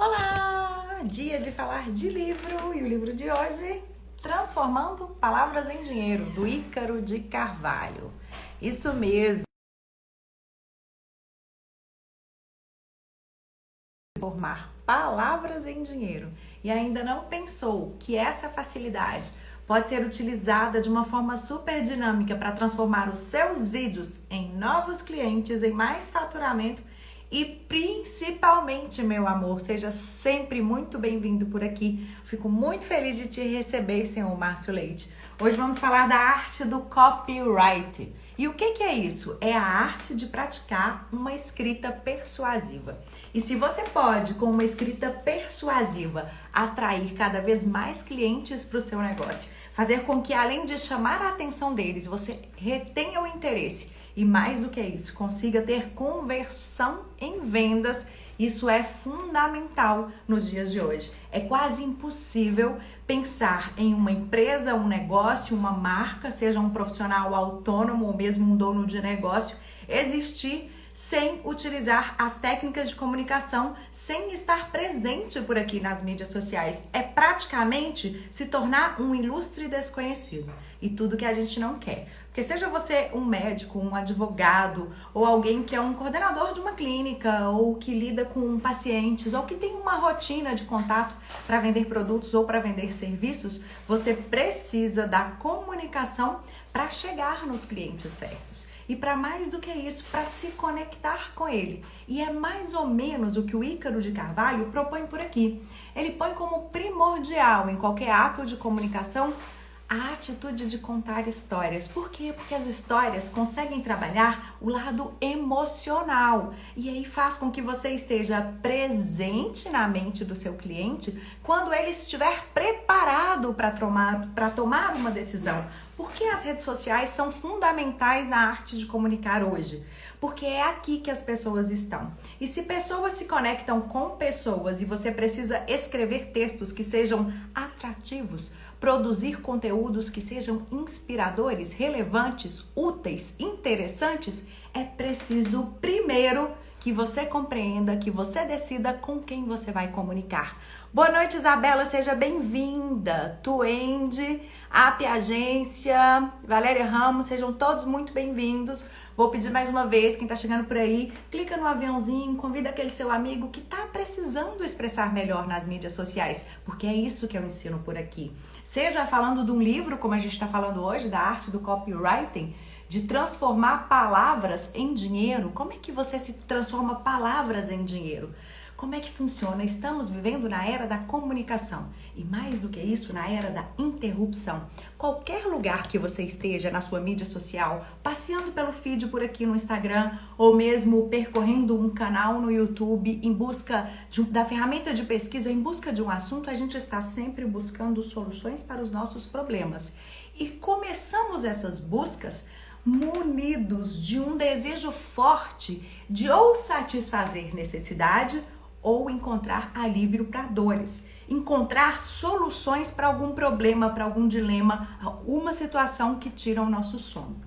Olá! Dia de falar de livro e o livro de hoje, Transformando Palavras em Dinheiro, do Ícaro de Carvalho. Isso mesmo. Transformar palavras em dinheiro. E ainda não pensou que essa facilidade pode ser utilizada de uma forma super dinâmica para transformar os seus vídeos em novos clientes, em mais faturamento e principalmente, meu amor, seja sempre muito bem-vindo por aqui. Fico muito feliz de te receber, senhor Márcio Leite. Hoje vamos falar da arte do copyright. E o que é isso? É a arte de praticar uma escrita persuasiva. E se você pode, com uma escrita persuasiva, atrair cada vez mais clientes para o seu negócio, fazer com que, além de chamar a atenção deles, você retenha o interesse e, mais do que isso, consiga ter conversão em vendas, isso é fundamental nos dias de hoje. É quase impossível pensar em uma empresa, um negócio, uma marca, seja um profissional autônomo ou mesmo um dono de negócio, existir sem utilizar as técnicas de comunicação, sem estar presente por aqui nas mídias sociais. É praticamente se tornar um ilustre desconhecido. E tudo que a gente não quer. Porque seja você um médico, um advogado, ou alguém que é um coordenador de uma clínica, ou que lida com pacientes, ou que tem uma rotina de contato para vender produtos ou para vender serviços, você precisa da comunicação para chegar nos clientes certos. E para mais do que isso, para se conectar com ele. E é mais ou menos o que o Ícaro de Carvalho propõe por aqui. Ele põe como primordial em qualquer ato de comunicação a atitude de contar histórias. Por quê? Porque as histórias conseguem trabalhar o lado emocional. E aí faz com que você esteja presente na mente do seu cliente quando ele estiver preparado para tomar uma decisão. Por que as redes sociais são fundamentais na arte de comunicar hoje? Porque é aqui que as pessoas estão. E se pessoas se conectam com pessoas e você precisa escrever textos que sejam atrativos, produzir conteúdos que sejam inspiradores, relevantes, úteis, interessantes, é preciso primeiro que você compreenda, que você decida com quem você vai comunicar. Boa noite, Isabela, seja bem-vinda. Tuende, AP Agência, Valéria Ramos, sejam todos muito bem-vindos. Vou pedir mais uma vez, quem tá chegando por aí, clica no aviãozinho, convida aquele seu amigo que tá precisando expressar melhor nas mídias sociais, porque é isso que eu ensino por aqui. Seja falando de um livro, como a gente está falando hoje, da arte do copywriting, de transformar palavras em dinheiro. Como é que você se transforma palavras em dinheiro? Como é que funciona? Estamos vivendo na era da comunicação e, mais do que isso, na era da interrupção. Qualquer lugar que você esteja na sua mídia social, passeando pelo feed por aqui no Instagram ou mesmo percorrendo um canal no YouTube em busca da ferramenta de pesquisa, em busca de um assunto, a gente está sempre buscando soluções para os nossos problemas. E começamos essas buscas munidos de um desejo forte de ou satisfazer necessidade ou encontrar alívio para dores, encontrar soluções para algum problema, para algum dilema, alguma situação que tira o nosso sono.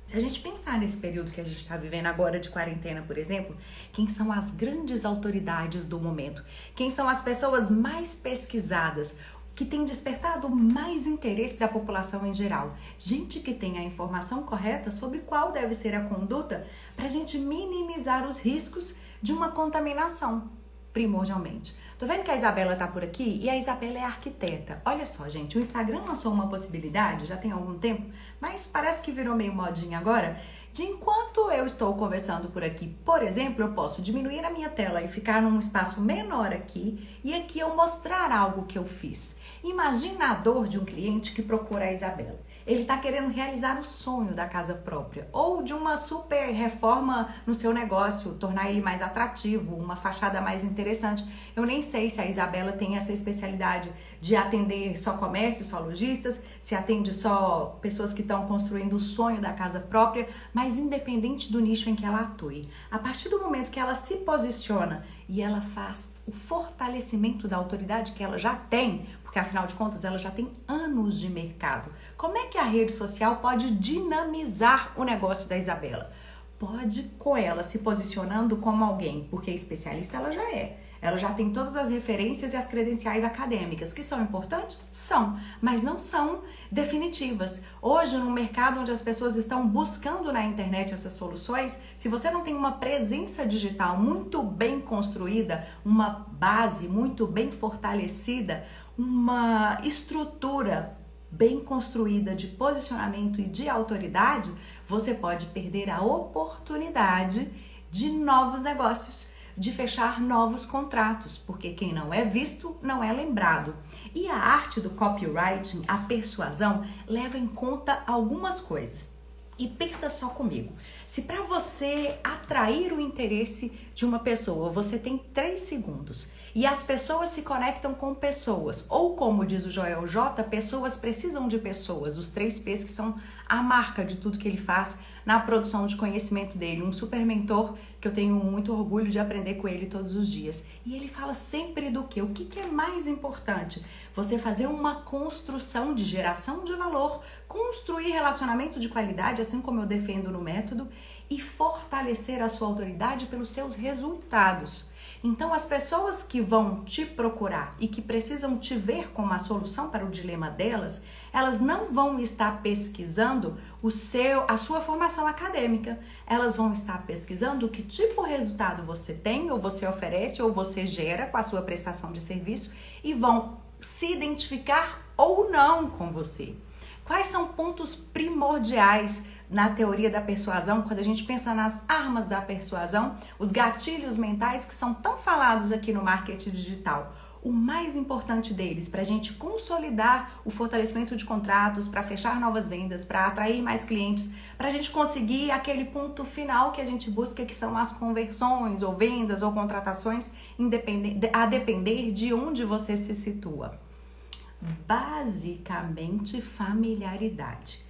Se a gente pensar nesse período que a gente está vivendo agora de quarentena, por exemplo, quem são as grandes autoridades do momento? Quem são as pessoas mais pesquisadas? Que tem despertado mais interesse da população em geral. Gente que tem a informação correta sobre qual deve ser a conduta para a gente minimizar os riscos de uma contaminação, primordialmente. Tô vendo que a Isabela tá por aqui e a Isabela é arquiteta. Olha só, gente, o Instagram lançou uma possibilidade, já tem algum tempo, mas parece que virou meio modinha agora, de enquanto eu estou conversando por aqui, por exemplo, eu posso diminuir a minha tela e ficar num espaço menor aqui e aqui eu mostrar algo que eu fiz. Imagina a dor de um cliente que procura a Isabela. Ele está querendo realizar o sonho da casa própria ou de uma super reforma no seu negócio, tornar ele mais atrativo, uma fachada mais interessante. Eu nem sei se a Isabela tem essa especialidade de atender só comércio, só lojistas, se atende só pessoas que estão construindo o sonho da casa própria, mas independente do nicho em que ela atue, a partir do momento que ela se posiciona e ela faz o fortalecimento da autoridade que ela já tem, porque afinal de contas ela já tem anos de mercado, como é que a rede social pode dinamizar o negócio da Isabela? pode ela se posicionando como alguém, porque especialista ela já é. Ela já tem todas as referências e as credenciais acadêmicas, que são importantes? São, mas não são definitivas. Hoje, no mercado onde as pessoas estão buscando na internet essas soluções, se você não tem uma presença digital muito bem construída, uma base muito bem fortalecida, uma estrutura bem construída de posicionamento e de autoridade, você pode perder a oportunidade de novos negócios, de fechar novos contratos, porque quem não é visto não é lembrado. E a arte do copywriting, a persuasão, leva em conta algumas coisas. E pensa só comigo, se para você atrair o interesse de uma pessoa, você tem 3 segundos e as pessoas se conectam com pessoas, ou como diz o Joel J, pessoas precisam de pessoas, os 3 P's que são a marca de tudo que ele faz na produção de conhecimento dele, um super mentor que eu tenho muito orgulho de aprender com ele todos os dias. E ele fala sempre do quê? O que é mais importante? Você fazer uma construção de geração de valor, construir relacionamento de qualidade, assim como eu defendo no método, e fortalecer a sua autoridade pelos seus resultados. Então, as pessoas que vão te procurar e que precisam te ver como a solução para o dilema delas, elas não vão estar pesquisando a sua formação acadêmica. Elas vão estar pesquisando que tipo de resultado você tem, ou você oferece, ou você gera com a sua prestação de serviço e vão se identificar ou não com você. Quais são pontos primordiais na teoria da persuasão, quando a gente pensa nas armas da persuasão, os gatilhos mentais que são tão falados aqui no marketing digital? O mais importante deles, para a gente consolidar o fortalecimento de contratos, para fechar novas vendas, para atrair mais clientes, para a gente conseguir aquele ponto final que a gente busca, que são as conversões, ou vendas, ou contratações, a depender de onde você se situa. Basicamente, familiaridade.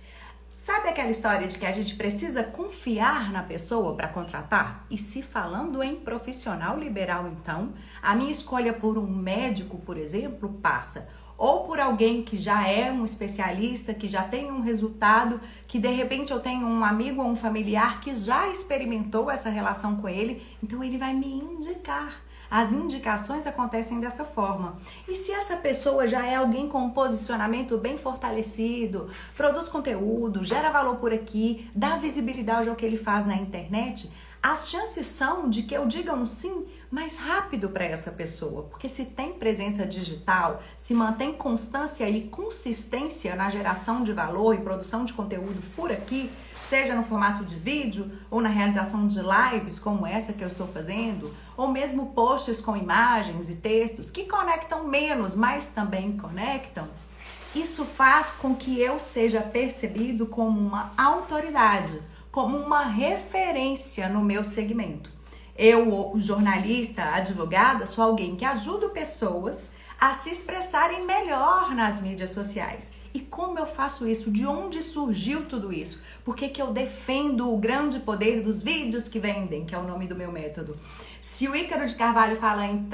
Sabe aquela história de que a gente precisa confiar na pessoa para contratar? E se falando em profissional liberal, então, a minha escolha por um médico, por exemplo, passa ou por alguém que já é um especialista, que já tem um resultado, que de repente eu tenho um amigo ou um familiar que já experimentou essa relação com ele, então ele vai me indicar. As indicações acontecem dessa forma. E se essa pessoa já é alguém com um posicionamento bem fortalecido, produz conteúdo, gera valor por aqui, dá visibilidade ao que ele faz na internet, as chances são de que eu diga um sim mais rápido para essa pessoa. Porque se tem presença digital, se mantém constância e consistência na geração de valor e produção de conteúdo por aqui, seja no formato de vídeo ou na realização de lives como essa que eu estou fazendo, ou mesmo posts com imagens e textos que conectam menos, mas também conectam, isso faz com que eu seja percebido como uma autoridade, como uma referência no meu segmento. Eu, jornalista, advogada, sou alguém que ajuda pessoas a se expressarem melhor nas mídias sociais. E como eu faço isso? De onde surgiu tudo isso? Por que eu defendo o grande poder dos vídeos que vendem, que é o nome do meu método? Se o Ícaro de Carvalho fala em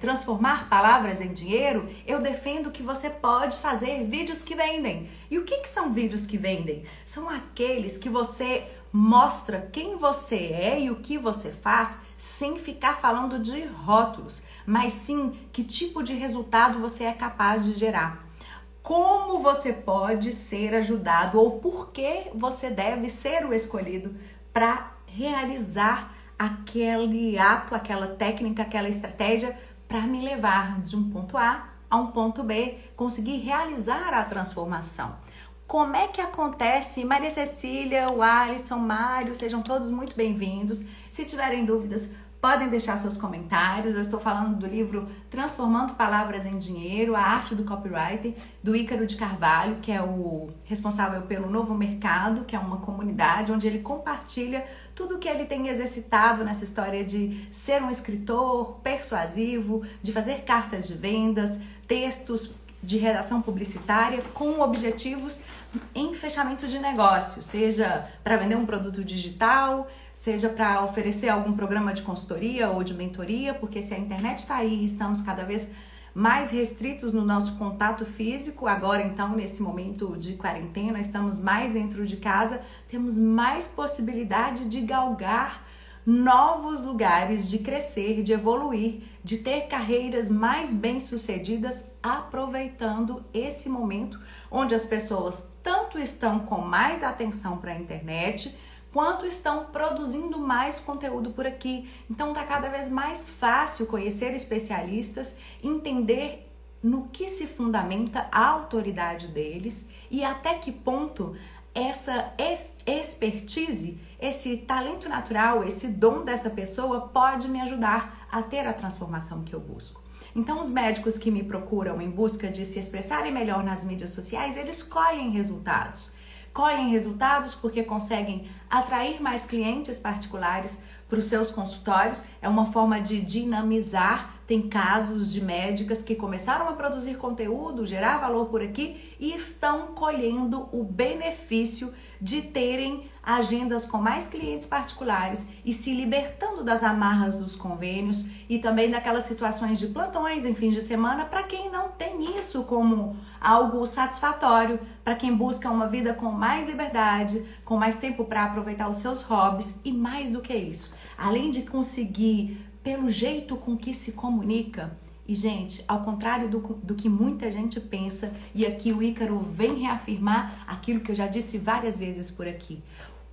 transformar palavras em dinheiro, eu defendo que você pode fazer vídeos que vendem. E o que são vídeos que vendem? São aqueles que você mostra quem você é e o que você faz sem ficar falando de rótulos, mas sim que tipo de resultado você é capaz de gerar. Como você pode ser ajudado ou por que você deve ser o escolhido para realizar aquele ato, aquela técnica, aquela estratégia para me levar de um ponto A a um ponto B, conseguir realizar a transformação. Como é que acontece? Maria Cecília, o Alisson, Mário, sejam todos muito bem-vindos. Se tiverem dúvidas, podem deixar seus comentários. Eu estou falando do livro Transformando Palavras em Dinheiro, a arte do copywriting, do Ícaro de Carvalho, que é o responsável pelo Novo Mercado, que é uma comunidade onde ele compartilha tudo que ele tem exercitado nessa história de ser um escritor persuasivo, de fazer cartas de vendas, textos de redação publicitária com objetivos em fechamento de negócio, seja para vender um produto digital, seja para oferecer algum programa de consultoria ou de mentoria, porque se a internet está aí e estamos cada vez mais restritos no nosso contato físico. Agora, então, nesse momento de quarentena, estamos mais dentro de casa, temos mais possibilidade de galgar novos lugares, de crescer, de evoluir, de ter carreiras mais bem-sucedidas, aproveitando esse momento onde as pessoas tanto estão com mais atenção para a internet, quanto estão produzindo mais conteúdo por aqui. Então tá cada vez mais fácil conhecer especialistas, entender no que se fundamenta a autoridade deles e até que ponto essa expertise, esse talento natural, esse dom dessa pessoa pode me ajudar a ter a transformação que eu busco. Então, os médicos que me procuram em busca de se expressarem melhor nas mídias sociais, eles colhem resultados. Colhem resultados porque conseguem atrair mais clientes particulares para os seus consultórios. É uma forma de dinamizar. Tem casos de médicas que começaram a produzir conteúdo, gerar valor por aqui e estão colhendo o benefício de terem agendas com mais clientes particulares e se libertando das amarras dos convênios e também daquelas situações de plantões em fins de semana para quem não tem isso como algo satisfatório, para quem busca uma vida com mais liberdade, com mais tempo para aproveitar os seus hobbies e mais do que isso, além de conseguir pelo jeito com que se comunica. E, gente, ao contrário do que muita gente pensa, e aqui o Ícaro vem reafirmar aquilo que eu já disse várias vezes por aqui.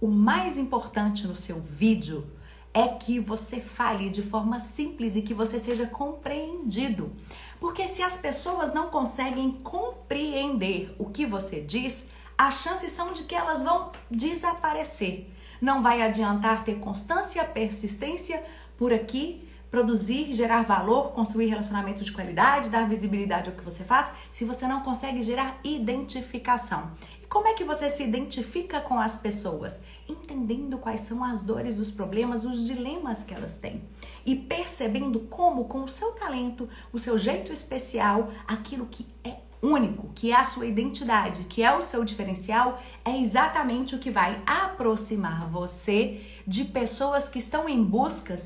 O mais importante no seu vídeo é que você fale de forma simples e que você seja compreendido. Porque se as pessoas não conseguem compreender o que você diz, as chances são de que elas vão desaparecer. Não vai adiantar ter constância, persistência por aqui, produzir, gerar valor, construir relacionamento de qualidade, dar visibilidade ao que você faz, se você não consegue gerar identificação. E como é que você se identifica com as pessoas? Entendendo quais são as dores, os problemas, os dilemas que elas têm. E percebendo como, com o seu talento, o seu jeito especial, aquilo que é único, que é a sua identidade, que é o seu diferencial, é exatamente o que vai aproximar você de pessoas que estão em busca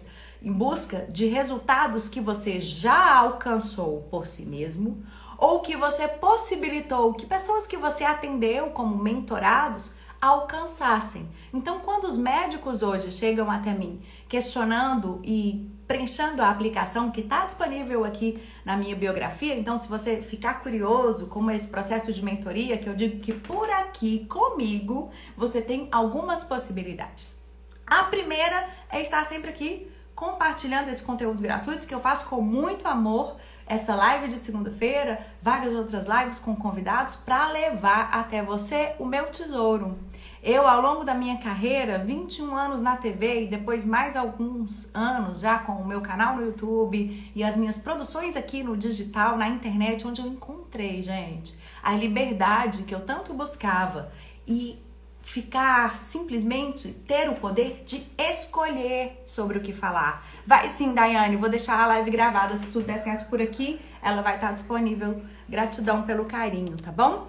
de resultados que você já alcançou por si mesmo ou que você possibilitou que pessoas que você atendeu como mentorados alcançassem. Então, quando os médicos hoje chegam até mim questionando e preenchendo a aplicação que está disponível aqui na minha biografia, então se você ficar curioso como esse processo de mentoria, que eu digo que por aqui comigo você tem algumas possibilidades. A primeira é estar sempre aqui compartilhando esse conteúdo gratuito que eu faço com muito amor, essa live de segunda-feira, várias outras lives com convidados para levar até você o meu tesouro. Eu, ao longo da minha carreira, 21 anos na TV e depois mais alguns anos já com o meu canal no YouTube e as minhas produções aqui no digital, na internet, onde eu encontrei, gente, a liberdade que eu tanto buscava e ficar simplesmente ter o poder de escolher sobre o que falar. Vai sim, Daiane, vou deixar a live gravada, se tudo der certo por aqui, ela vai estar disponível. Gratidão pelo carinho, tá bom?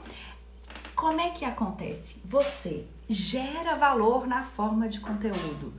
Como é que acontece? Você gera valor na forma de conteúdo.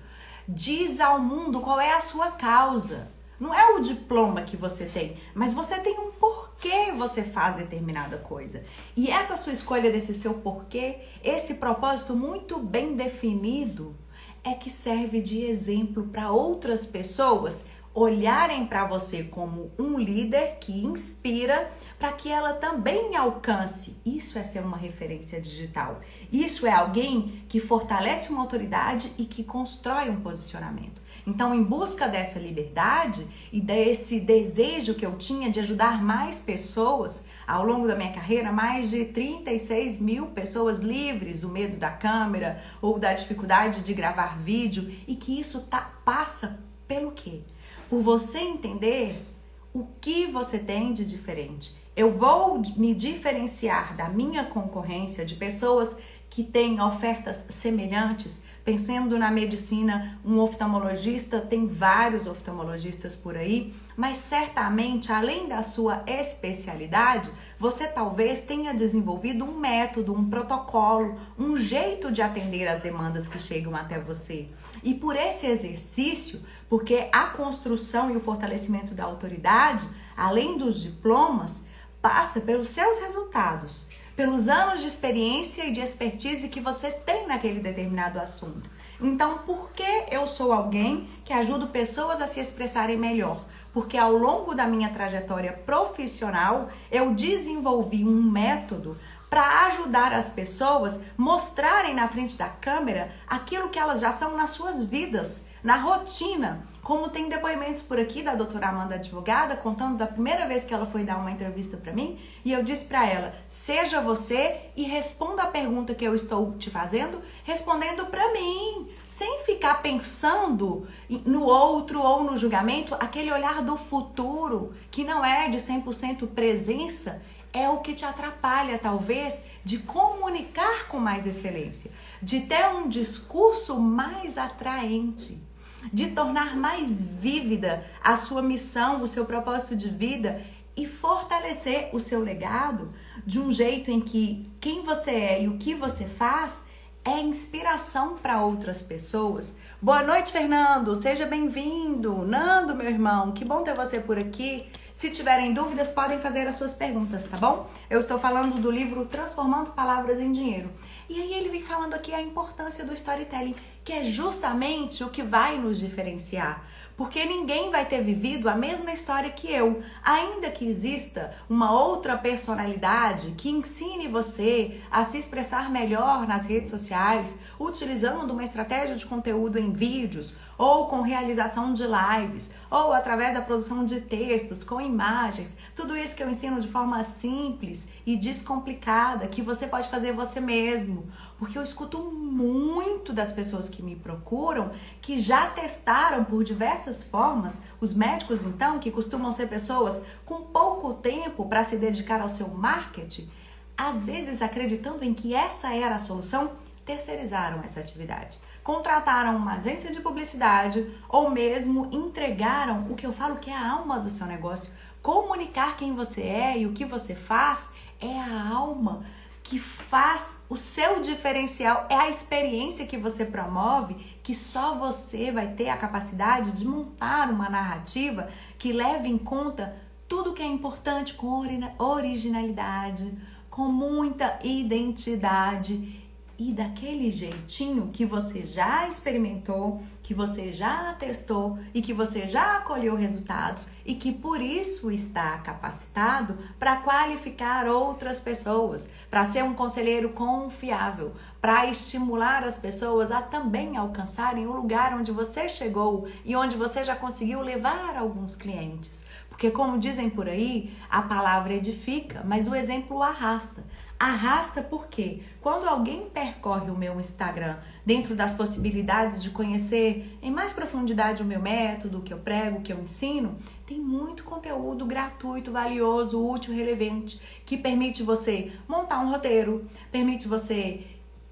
Diz ao mundo qual é a sua causa. Não é o diploma que você tem, mas você tem um porquê você faz determinada coisa. E essa sua escolha desse seu porquê, esse propósito muito bem definido, é que serve de exemplo para outras pessoas olharem para você como um líder que inspira para que ela também alcance. Isso é ser uma referência digital. Isso é alguém que fortalece uma autoridade e que constrói um posicionamento. Então, em busca dessa liberdade e desse desejo que eu tinha de ajudar mais pessoas, ao longo da minha carreira, mais de 36 mil pessoas livres do medo da câmera ou da dificuldade de gravar vídeo, e que isso passa pelo quê? Por você entender o que você tem de diferente. Eu vou me diferenciar da minha concorrência, de pessoas que têm ofertas semelhantes. Pensando na medicina, um oftalmologista, tem vários oftalmologistas por aí, mas certamente, além da sua especialidade, você talvez tenha desenvolvido um método, um protocolo, um jeito de atender as demandas que chegam até você. E por esse exercício, porque a construção e o fortalecimento da autoridade, além dos diplomas, passa pelos seus resultados, pelos anos de experiência e de expertise que você tem naquele determinado assunto. Então, por que eu sou alguém que ajuda pessoas a se expressarem melhor? Porque ao longo da minha trajetória profissional, eu desenvolvi um método para ajudar as pessoas mostrarem na frente da câmera aquilo que elas já são nas suas vidas, na rotina. Como tem depoimentos por aqui da doutora Amanda advogada, contando da primeira vez que ela foi dar uma entrevista para mim, e eu disse para ela, seja você e responda a pergunta que eu estou te fazendo, respondendo para mim, sem ficar pensando no outro ou no julgamento, aquele olhar do futuro, que não é de 100% presença, é o que te atrapalha, talvez, de comunicar com mais excelência, de ter um discurso mais atraente, de tornar mais vívida a sua missão, o seu propósito de vida e fortalecer o seu legado de um jeito em que quem você é e o que você faz é inspiração para outras pessoas. Boa noite, Fernando, seja bem-vindo. Nando, meu irmão, que bom ter você por aqui. Se tiverem dúvidas, podem fazer as suas perguntas, tá bom? Eu estou falando do livro Transformando Palavras em Dinheiro. E aí ele vem falando aqui a importância do storytelling, que é justamente o que vai nos diferenciar. Porque ninguém vai ter vivido a mesma história que eu, ainda que exista uma outra personalidade que ensine você a se expressar melhor nas redes sociais, utilizando uma estratégia de conteúdo em vídeos, ou com realização de lives, ou através da produção de textos, com imagens, tudo isso que eu ensino de forma simples e descomplicada, que você pode fazer você mesmo. Porque eu escuto muito das pessoas que me procuram, que já testaram por diversas formas, os médicos então, que costumam ser pessoas com pouco tempo para se dedicar ao seu marketing, às vezes acreditando em que essa era a solução, terceirizaram essa atividade. Contrataram uma agência de publicidade ou mesmo entregaram o que eu falo que é a alma do seu negócio. Comunicar quem você é e o que você faz é a alma que faz o seu diferencial, é a experiência que você promove, que só você vai ter a capacidade de montar uma narrativa que leve em conta tudo que é importante com originalidade, com muita identidade e daquele jeitinho que você já experimentou, que você já testou e que você já colheu resultados e que por isso está capacitado para qualificar outras pessoas, para ser um conselheiro confiável, para estimular as pessoas a também alcançarem o lugar onde você chegou e onde você já conseguiu levar alguns clientes. Porque como dizem por aí, a palavra edifica, mas o exemplo arrasta. Arrasta porque quando alguém percorre o meu Instagram dentro das possibilidades de conhecer em mais profundidade o meu método, o que eu prego, o que eu ensino, tem muito conteúdo gratuito, valioso, útil, relevante, que permite você montar um roteiro, permite você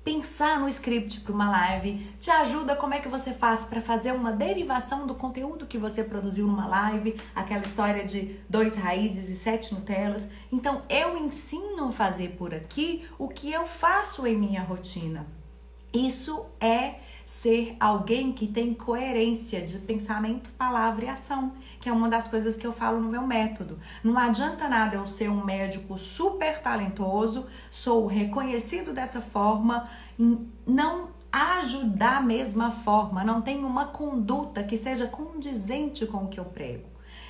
pensar no script para uma live, te ajuda como é que você faz para fazer uma derivação do conteúdo que você produziu numa live, aquela história de 2 raízes e 7 Nutellas. Então eu ensino a fazer por aqui o que eu faço em minha rotina. Isso é ser alguém que tem coerência de pensamento, palavra e ação, que é uma das coisas que eu falo no meu método. Não adianta nada eu ser um médico super talentoso, sou reconhecido dessa forma, não agir da mesma forma, não tenho uma conduta que seja condizente com o que eu prego.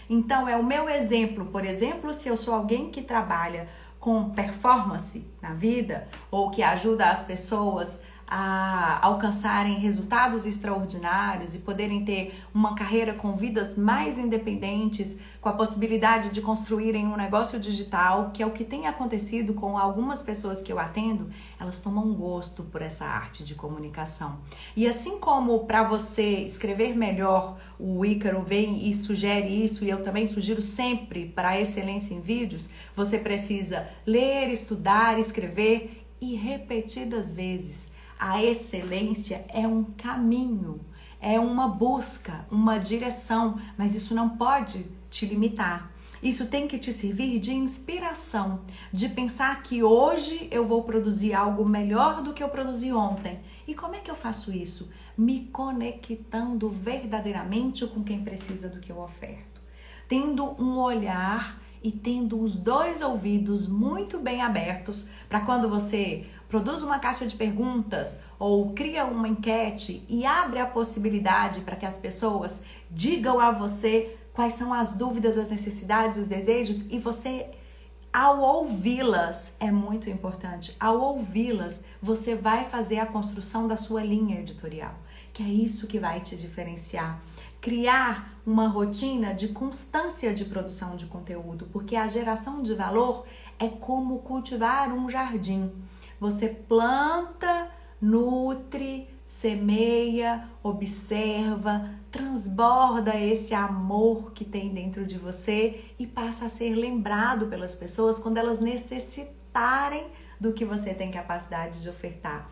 Então é o meu exemplo, por exemplo, se eu sou alguém que trabalha com performance na vida ou que ajuda as pessoas a alcançarem resultados extraordinários e poderem ter uma carreira com vidas mais independentes, com a possibilidade de construírem um negócio digital, que é o que tem acontecido com algumas pessoas que eu atendo, elas tomam gosto por essa arte de comunicação. E assim como para você escrever melhor, o Ícaro vem e sugere isso, e eu também sugiro sempre para a excelência em vídeos, você precisa ler, estudar, escrever e repetidas vezes. A excelência é um caminho, é uma busca, uma direção, mas isso não pode te limitar. Isso tem que te servir de inspiração, de pensar que hoje eu vou produzir algo melhor do que eu produzi ontem. E como é que eu faço isso? Me conectando verdadeiramente com quem precisa do que eu oferto. Tendo um olhar e tendo os dois ouvidos muito bem abertos para quando você produz uma caixa de perguntas ou cria uma enquete e abre a possibilidade para que as pessoas digam a você quais são as dúvidas, as necessidades, os desejos, e você, ao ouvi-las, é muito importante, ao ouvi-las, você vai fazer a construção da sua linha editorial, que é isso que vai te diferenciar. Criar uma rotina de constância de produção de conteúdo, porque a geração de valor é como cultivar um jardim. Você planta, nutre, semeia, observa, transborda esse amor que tem dentro de você e passa a ser lembrado pelas pessoas quando elas necessitarem do que você tem capacidade de ofertar.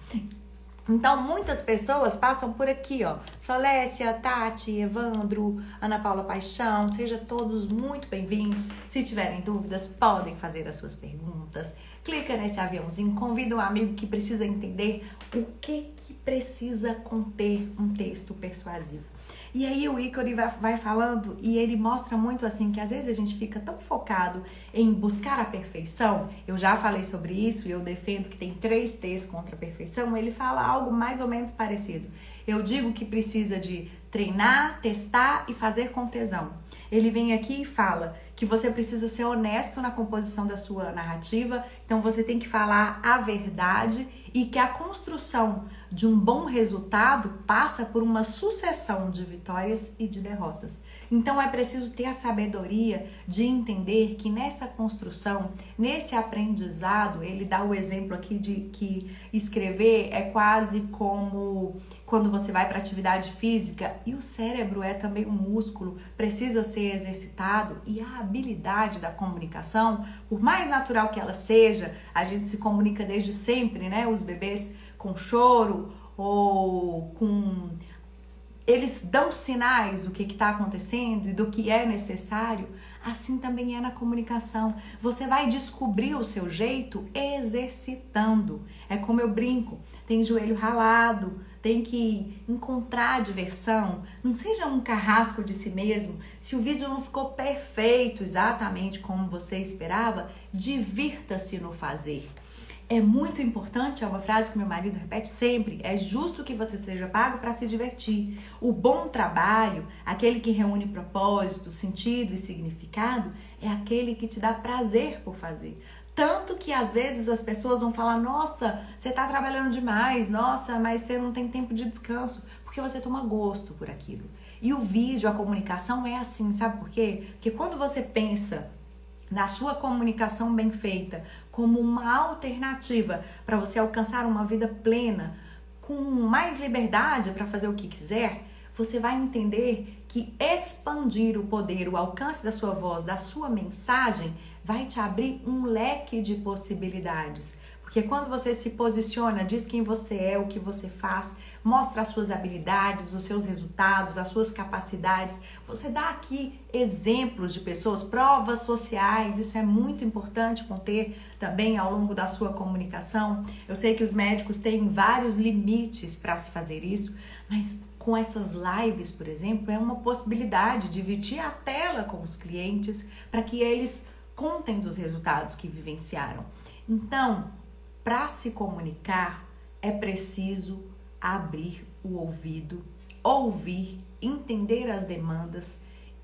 Então, muitas pessoas passam por aqui, ó. Solécia, Tati, Evandro, Ana Paula Paixão, sejam todos muito bem-vindos. Se tiverem dúvidas, podem fazer as suas perguntas. Clica nesse aviãozinho, convida um amigo que precisa entender o que precisa conter um texto persuasivo. E aí o Ícaro vai falando e ele mostra muito assim que às vezes a gente fica tão focado em buscar a perfeição. Eu já falei sobre isso e eu defendo que tem 3 T's contra a perfeição. Ele fala algo mais ou menos parecido. Eu digo que precisa de treinar, testar e fazer com tesão. Ele vem aqui e fala que você precisa ser honesto na composição da sua narrativa, então você tem que falar a verdade e que a construção de um bom resultado passa por uma sucessão de vitórias e de derrotas. Então é preciso ter a sabedoria de entender que nessa construção, nesse aprendizado, ele dá o exemplo aqui de que escrever é quase como quando você vai para atividade física e o cérebro é também um músculo, precisa ser exercitado e a habilidade da comunicação, por mais natural que ela seja, a gente se comunica desde sempre, né? Os bebês com choro ou com... Eles dão sinais do que está acontecendo e do que é necessário. Assim também é na comunicação. Você vai descobrir o seu jeito exercitando. É como eu brinco, tem joelho ralado, tem que encontrar diversão. Não seja um carrasco de si mesmo. Se o vídeo não ficou perfeito exatamente como você esperava, divirta-se no fazer. É muito importante, é uma frase que meu marido repete sempre, é justo que você seja pago para se divertir. O bom trabalho, aquele que reúne propósito, sentido e significado, é aquele que te dá prazer por fazer. Tanto que às vezes as pessoas vão falar, nossa, você está trabalhando demais, nossa, mas você não tem tempo de descanso, porque você toma gosto por aquilo. E o vídeo, a comunicação é assim, sabe por quê? Porque quando você pensa na sua comunicação bem feita como uma alternativa para você alcançar uma vida plena, com mais liberdade para fazer o que quiser, você vai entender que expandir o poder, o alcance da sua voz, da sua mensagem, vai te abrir um leque de possibilidades. Porque quando você se posiciona, diz quem você é, o que você faz, mostra as suas habilidades, os seus resultados, as suas capacidades. Você dá aqui exemplos de pessoas, provas sociais, isso é muito importante conter também ao longo da sua comunicação. Eu sei que os médicos têm vários limites para se fazer isso, mas com essas lives, por exemplo, é uma possibilidade de dividir a tela com os clientes para que eles contem dos resultados que vivenciaram. Então, para se comunicar, é preciso abrir o ouvido, ouvir, entender as demandas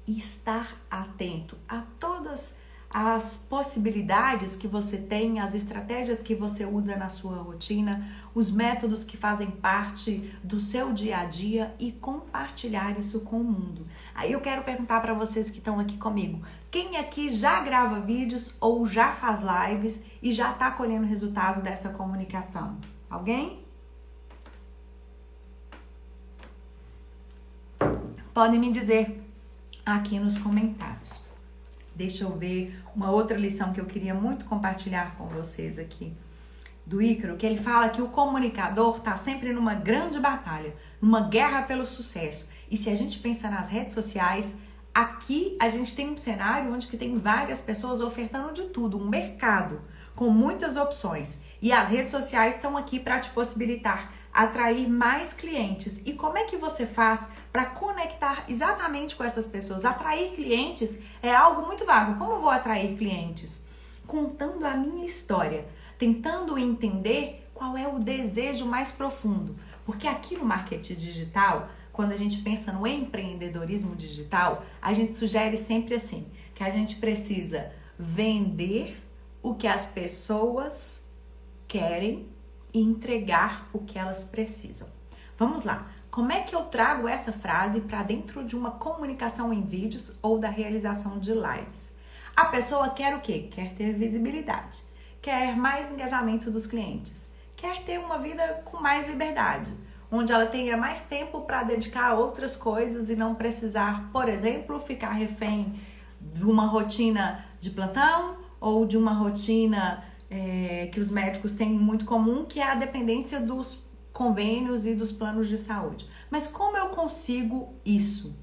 e estar atento a todas as possibilidades que você tem, as estratégias que você usa na sua rotina, os métodos que fazem parte do seu dia a dia e compartilhar isso com o mundo. Aí eu quero perguntar para vocês que estão aqui comigo, quem aqui já grava vídeos ou já faz lives e já está colhendo resultado dessa comunicação? Alguém? Podem me dizer aqui nos comentários. Deixa eu ver uma outra lição que eu queria muito compartilhar com vocês aqui do Ícaro, que ele fala que o comunicador está sempre numa grande batalha, numa guerra pelo sucesso. E se a gente pensa nas redes sociais, aqui a gente tem um cenário onde que tem várias pessoas ofertando de tudo, um mercado com muitas opções. E as redes sociais estão aqui para te possibilitar atrair mais clientes. E como é que você faz para conectar exatamente com essas pessoas? Atrair clientes é algo muito vago. Como eu vou atrair clientes? Contando a minha história, tentando entender qual é o desejo mais profundo. Porque aqui no marketing digital, quando a gente pensa no empreendedorismo digital, a gente sugere sempre assim, que a gente precisa vender o que as pessoas querem e entregar o que elas precisam. Vamos lá, como é que eu trago essa frase para dentro de uma comunicação em vídeos ou da realização de lives? A pessoa quer o quê? Quer ter visibilidade, quer mais engajamento dos clientes, quer ter uma vida com mais liberdade, onde ela tenha mais tempo para dedicar a outras coisas e não precisar, por exemplo, ficar refém de uma rotina de plantão ou de uma rotina que os médicos têm muito comum, que é a dependência dos convênios e dos planos de saúde. Mas como eu consigo isso?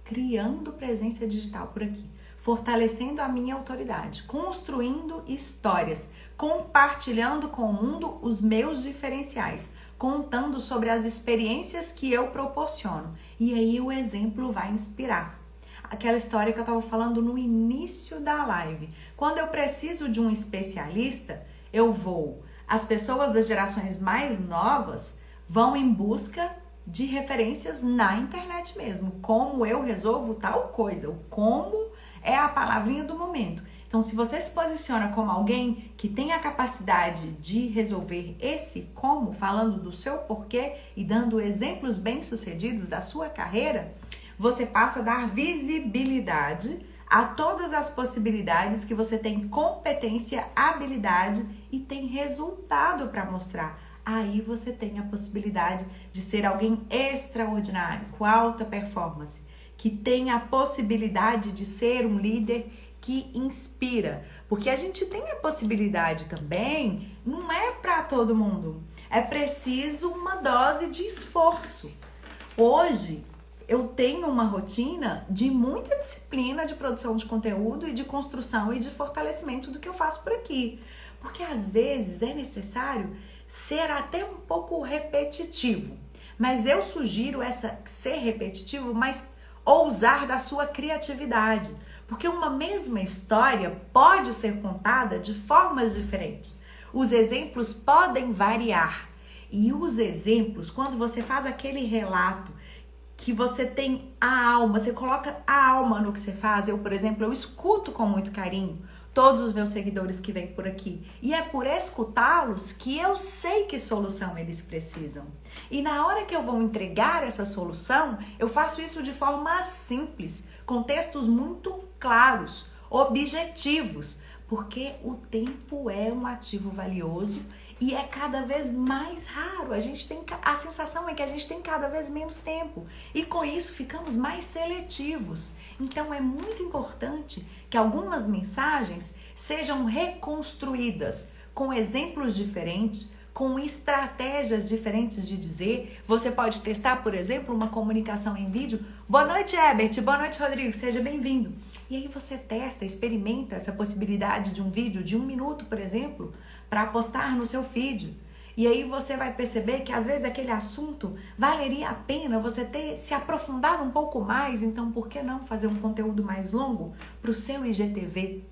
Criando presença digital por aqui, fortalecendo a minha autoridade, construindo histórias, compartilhando com o mundo os meus diferenciais, contando sobre as experiências que eu proporciono. E aí o exemplo vai inspirar. Aquela história que eu estava falando no início da live. Quando eu preciso de um especialista, eu vou. As pessoas das gerações mais novas vão em busca de referências na internet mesmo. Como eu resolvo tal coisa. O como é a palavrinha do momento. Então, se você se posiciona como alguém que tem a capacidade de resolver esse como, falando do seu porquê e dando exemplos bem-sucedidos da sua carreira, você passa a dar visibilidade a todas as possibilidades que você tem competência, habilidade e tem resultado para mostrar. Aí você tem a possibilidade de ser alguém extraordinário, com alta performance, que tem a possibilidade de ser um líder que inspira. Porque a gente tem a possibilidade também, não é para todo mundo. É preciso uma dose de esforço. Hoje, eu tenho uma rotina de muita disciplina de produção de conteúdo e de construção e de fortalecimento do que eu faço por aqui. Porque às vezes é necessário ser até um pouco repetitivo. Mas eu sugiro ser repetitivo, mas ousar da sua criatividade. Porque uma mesma história pode ser contada de formas diferentes. Os exemplos podem variar. E os exemplos, quando você faz aquele relato que você tem a alma, você coloca a alma no que você faz. Eu, por exemplo, eu escuto com muito carinho todos os meus seguidores que vêm por aqui. E é por escutá-los que eu sei que solução eles precisam. E na hora que eu vou entregar essa solução, eu faço isso de forma simples, com textos muito claros, objetivos, porque o tempo é um ativo valioso e é cada vez mais raro. A sensação é que a gente tem cada vez menos tempo e com isso ficamos mais seletivos. Então é muito importante que algumas mensagens sejam reconstruídas com exemplos diferentes, com estratégias diferentes de dizer. Você pode testar, por exemplo, uma comunicação em vídeo. Boa noite, Herbert. Boa noite, Rodrigo. Seja bem-vindo. E aí você testa, experimenta essa possibilidade de um vídeo de 1 minuto, por exemplo, para postar no seu feed. E aí você vai perceber que às vezes aquele assunto valeria a pena você ter se aprofundado um pouco mais. Então, por que não fazer um conteúdo mais longo para o seu IGTV?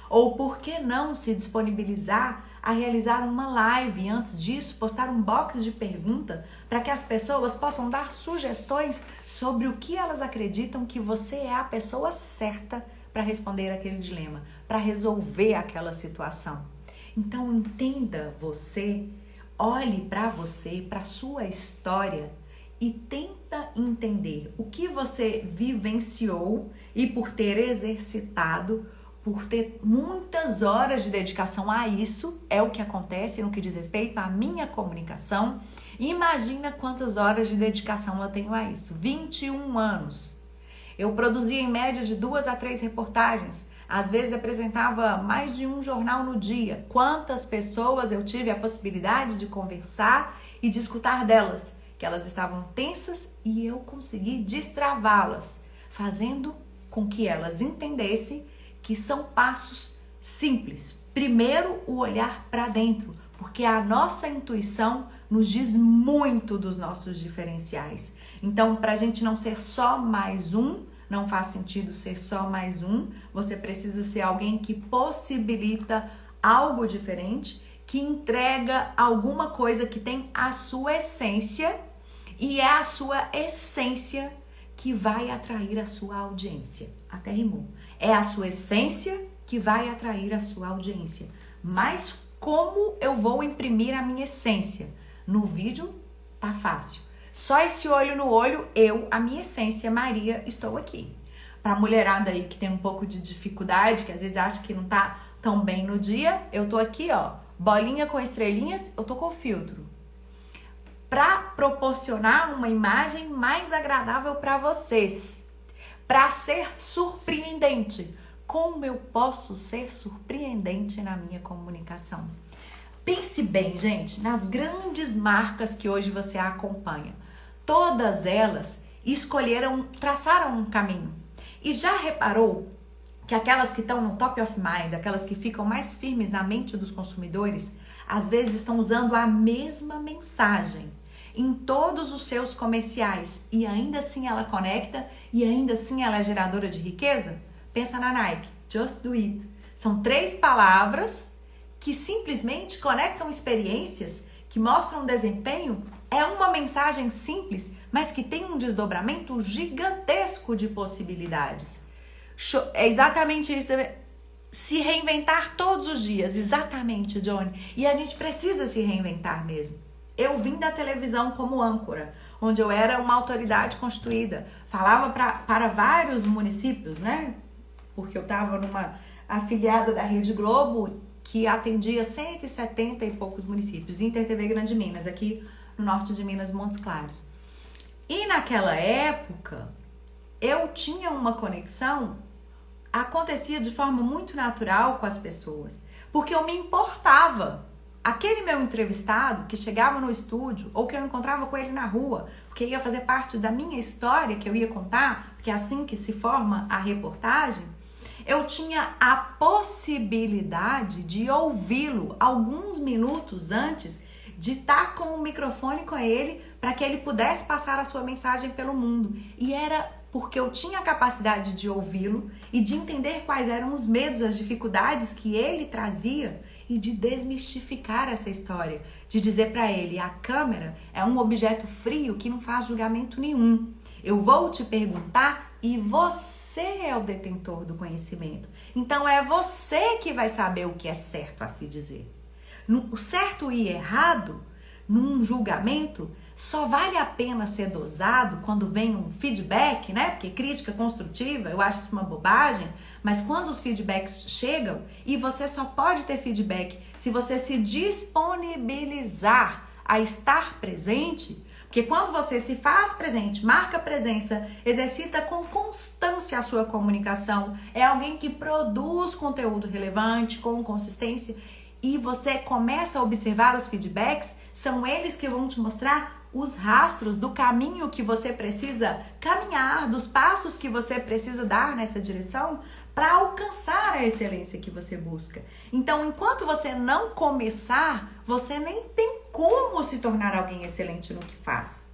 Ou por que não se disponibilizar a realizar uma live e antes disso postar um box de pergunta para que as pessoas possam dar sugestões sobre o que elas acreditam que você é a pessoa certa para responder aquele dilema, para resolver aquela situação. Então entenda você, olhe para você, para sua história e tenta entender o que você vivenciou e por ter exercitado, por ter muitas horas de dedicação a isso, é o que acontece no que diz respeito à minha comunicação. Imagina quantas horas de dedicação eu tenho a isso. 21 anos. Eu produzia em média de 2 a 3 reportagens. Às vezes apresentava mais de um jornal no dia. Quantas pessoas eu tive a possibilidade de conversar e de escutar delas, que elas estavam tensas e eu consegui destravá-las, fazendo com que elas entendessem que são passos simples. Primeiro, o olhar para dentro, porque a nossa intuição nos diz muito dos nossos diferenciais. Então, para a gente não ser só mais um, não faz sentido ser só mais um, você precisa ser alguém que possibilita algo diferente, que entrega alguma coisa que tem a sua essência, e é a sua essência que vai atrair a sua audiência. Até rimou. É a sua essência que vai atrair a sua audiência. Mas como eu vou imprimir a minha essência? No vídeo tá fácil. Só esse olho no olho, a minha essência, Maria, estou aqui. Pra mulherada aí que tem um pouco de dificuldade, que às vezes acha que não tá tão bem no dia, eu tô aqui, ó, bolinha com estrelinhas, eu tô com filtro. Pra proporcionar uma imagem mais agradável pra vocês. Pra ser surpreendente. Como eu posso ser surpreendente na minha comunicação? Pense bem, gente, nas grandes marcas que hoje você acompanha. Todas elas traçaram um caminho. E já reparou que aquelas que estão no top of mind, aquelas que ficam mais firmes na mente dos consumidores, às vezes estão usando a mesma mensagem em todos os seus comerciais e ainda assim ela conecta e ainda assim ela é geradora de riqueza? Pensa na Nike, Just Do It. São 3 palavras que simplesmente conectam experiências, que mostram desempenho. É uma mensagem simples, mas que tem um desdobramento gigantesco de possibilidades. É exatamente isso. Se reinventar todos os dias. Exatamente, Johnny. E a gente precisa se reinventar mesmo. Eu vim da televisão como âncora, onde eu era uma autoridade constituída. Falava para vários municípios, né? Porque eu estava numa afiliada da Rede Globo, que atendia 170 e poucos municípios, Inter TV Grande Minas, aqui no norte de Minas, Montes Claros. E naquela época, eu tinha uma conexão, acontecia de forma muito natural com as pessoas, porque eu me importava. Aquele meu entrevistado que chegava no estúdio, ou que eu encontrava com ele na rua, porque ia fazer parte da minha história que eu ia contar, porque é assim que se forma a reportagem, eu tinha a possibilidade de ouvi-lo alguns minutos antes de estar com o microfone com ele para que ele pudesse passar a sua mensagem pelo mundo. E era porque eu tinha a capacidade de ouvi-lo e de entender quais eram os medos, as dificuldades que ele trazia e de desmistificar essa história, de dizer para ele, a câmera é um objeto frio que não faz julgamento nenhum. Eu vou te perguntar e você é o detentor do conhecimento. Então é você que vai saber o que é certo a se dizer. O certo e errado, num julgamento, só vale a pena ser dosado quando vem um feedback, né? Porque crítica construtiva, eu acho isso uma bobagem, mas quando os feedbacks chegam, e você só pode ter feedback se você se disponibilizar a estar presente. Porque quando você se faz presente, marca presença, exercita com constância a sua comunicação, é alguém que produz conteúdo relevante, com consistência, e você começa a observar os feedbacks, são eles que vão te mostrar os rastros do caminho que você precisa caminhar, dos passos que você precisa dar nessa direção para alcançar a excelência que você busca. Então, enquanto você não começar, você nem tem como se tornar alguém excelente no que faz.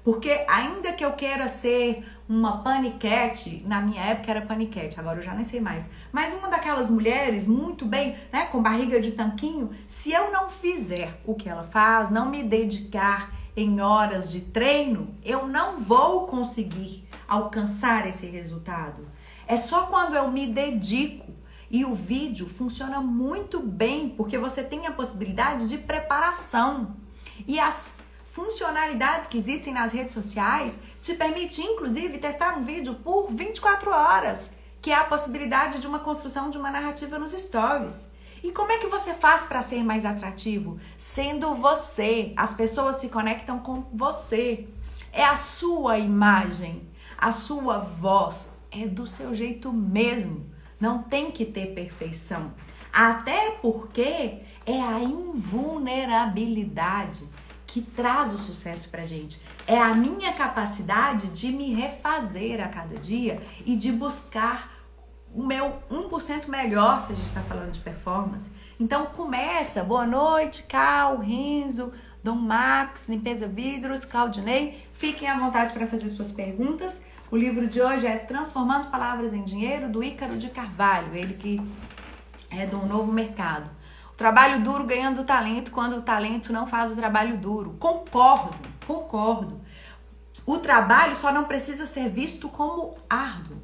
Porque ainda que eu queira ser uma paniquete, na minha época era paniquete, agora eu já nem sei mais, mas uma daquelas mulheres muito bem, né, com barriga de tanquinho, se eu não fizer o que ela faz, não me dedicar em horas de treino, eu não vou conseguir alcançar esse resultado. É só quando eu me dedico. E o vídeo funciona muito bem porque você tem a possibilidade de preparação. E as funcionalidades que existem nas redes sociais te permitem, inclusive, testar um vídeo por 24 horas, que é a possibilidade de uma construção de uma narrativa nos stories. E como é que você faz para ser mais atrativo? Sendo você. As pessoas se conectam com você. É a sua imagem, a sua voz, é do seu jeito mesmo. Não tem que ter perfeição. Até porque é a invulnerabilidade que traz o sucesso pra gente. É a minha capacidade de me refazer a cada dia e de buscar o meu 1% melhor, se a gente está falando de performance. Então começa. Boa noite, Cal, Renzo, Dom Max, Limpeza Vidros, Claudinei. Fiquem à vontade para fazer suas perguntas. O livro de hoje é Transformando Palavras em Dinheiro, do Ícaro de Carvalho, ele que é do Novo Mercado. O trabalho duro ganhando o talento quando o talento não faz o trabalho duro. Concordo. O trabalho só não precisa ser visto como árduo.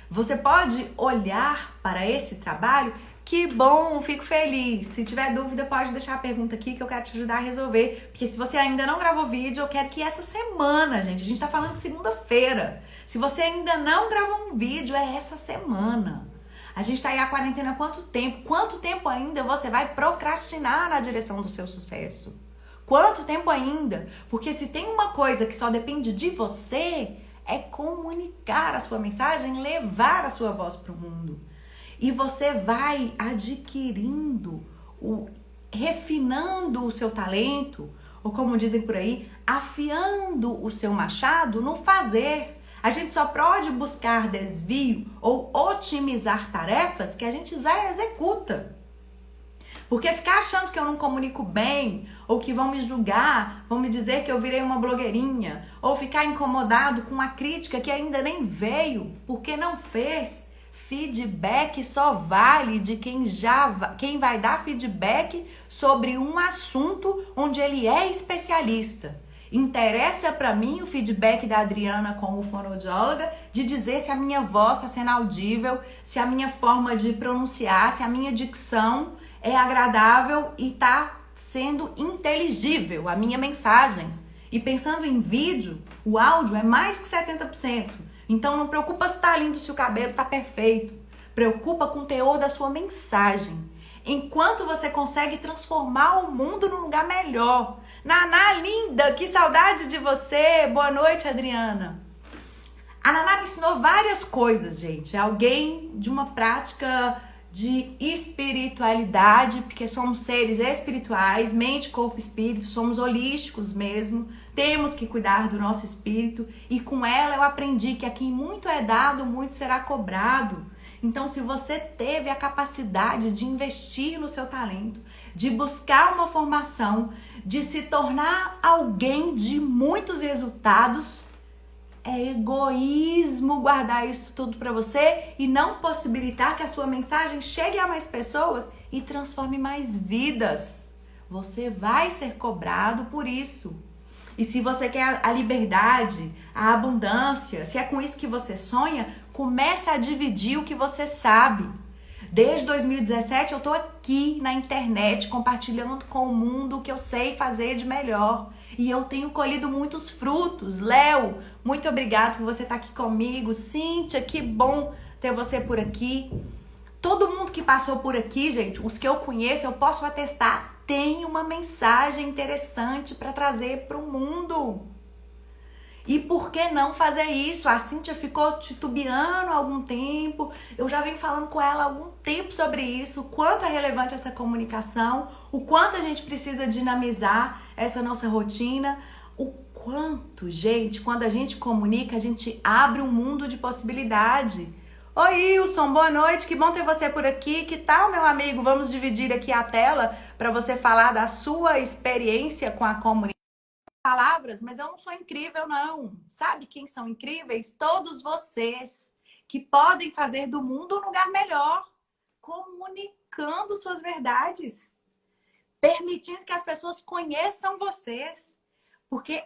Você pode olhar para esse trabalho, que bom, fico feliz. Se tiver dúvida, pode deixar a pergunta aqui que eu quero te ajudar a resolver. Porque se você ainda não gravou vídeo, eu quero que essa semana, gente, a gente tá falando de segunda-feira. Se você ainda não gravou um vídeo, é essa semana. A gente tá aí a quarentena há quanto tempo? Quanto tempo ainda você vai procrastinar na direção do seu sucesso? Quanto tempo ainda? Porque se tem uma coisa que só depende de você, é comunicar a sua mensagem, levar a sua voz para o mundo. E você vai adquirindo, refinando o seu talento, ou como dizem por aí, afiando o seu machado no fazer. A gente só pode buscar desvio ou otimizar tarefas que a gente já executa. Porque ficar achando que eu não comunico bem, ou que vão me julgar, vão me dizer que eu virei uma blogueirinha, ou ficar incomodado com uma crítica que ainda nem veio, porque não fez. Feedback só vale de quem vai dar feedback sobre um assunto onde ele é especialista. Interessa para mim o feedback da Adriana como fonoaudióloga de dizer se a minha voz está sendo audível, se a minha forma de pronunciar, se a minha dicção é agradável e está sendo inteligível a minha mensagem. E pensando em vídeo, o áudio é mais que 70%. Então não preocupa se tá lindo, se o cabelo tá perfeito. Preocupa com o teor da sua mensagem. Enquanto você consegue transformar o mundo num lugar melhor. Naná, linda, que saudade de você. Boa noite, Adriana. A Naná me ensinou várias coisas, gente. Alguém de uma prática de espiritualidade, porque somos seres espirituais, mente, corpo, espírito, somos holísticos mesmo, temos que cuidar do nosso espírito, e com ela eu aprendi que a quem muito é dado, muito será cobrado. Então, se você teve a capacidade de investir no seu talento, de buscar uma formação, de se tornar alguém de muitos resultados, é egoísmo guardar isso tudo para você e não possibilitar que a sua mensagem chegue a mais pessoas e transforme mais vidas. Você vai ser cobrado por isso. E se você quer a liberdade, a abundância, se é com isso que você sonha, comece a dividir o que você sabe. Desde 2017 eu tô aqui na internet compartilhando com o mundo o que eu sei fazer de melhor. E eu tenho colhido muitos frutos. Léo, muito obrigado por você estar aqui comigo. Cíntia, que bom ter você por aqui. Todo mundo que passou por aqui, gente, os que eu conheço, eu posso atestar, tem uma mensagem interessante para trazer para o mundo. E por que não fazer isso? A Cíntia ficou titubeando há algum tempo. Eu já venho falando com ela há algum tempo sobre isso. O quanto é relevante essa comunicação. O quanto a gente precisa dinamizar essa nossa rotina. O quanto, gente, quando a gente comunica, a gente abre um mundo de possibilidade. Oi, Wilson, boa noite. Que bom ter você por aqui. Que tal, meu amigo? Vamos dividir aqui a tela para você falar da sua experiência com a comunicação. Palavras, mas eu não sou incrível, não. Sabe quem são incríveis? Todos vocês que podem fazer do mundo um lugar melhor, comunicando suas verdades, permitindo que as pessoas conheçam vocês, porque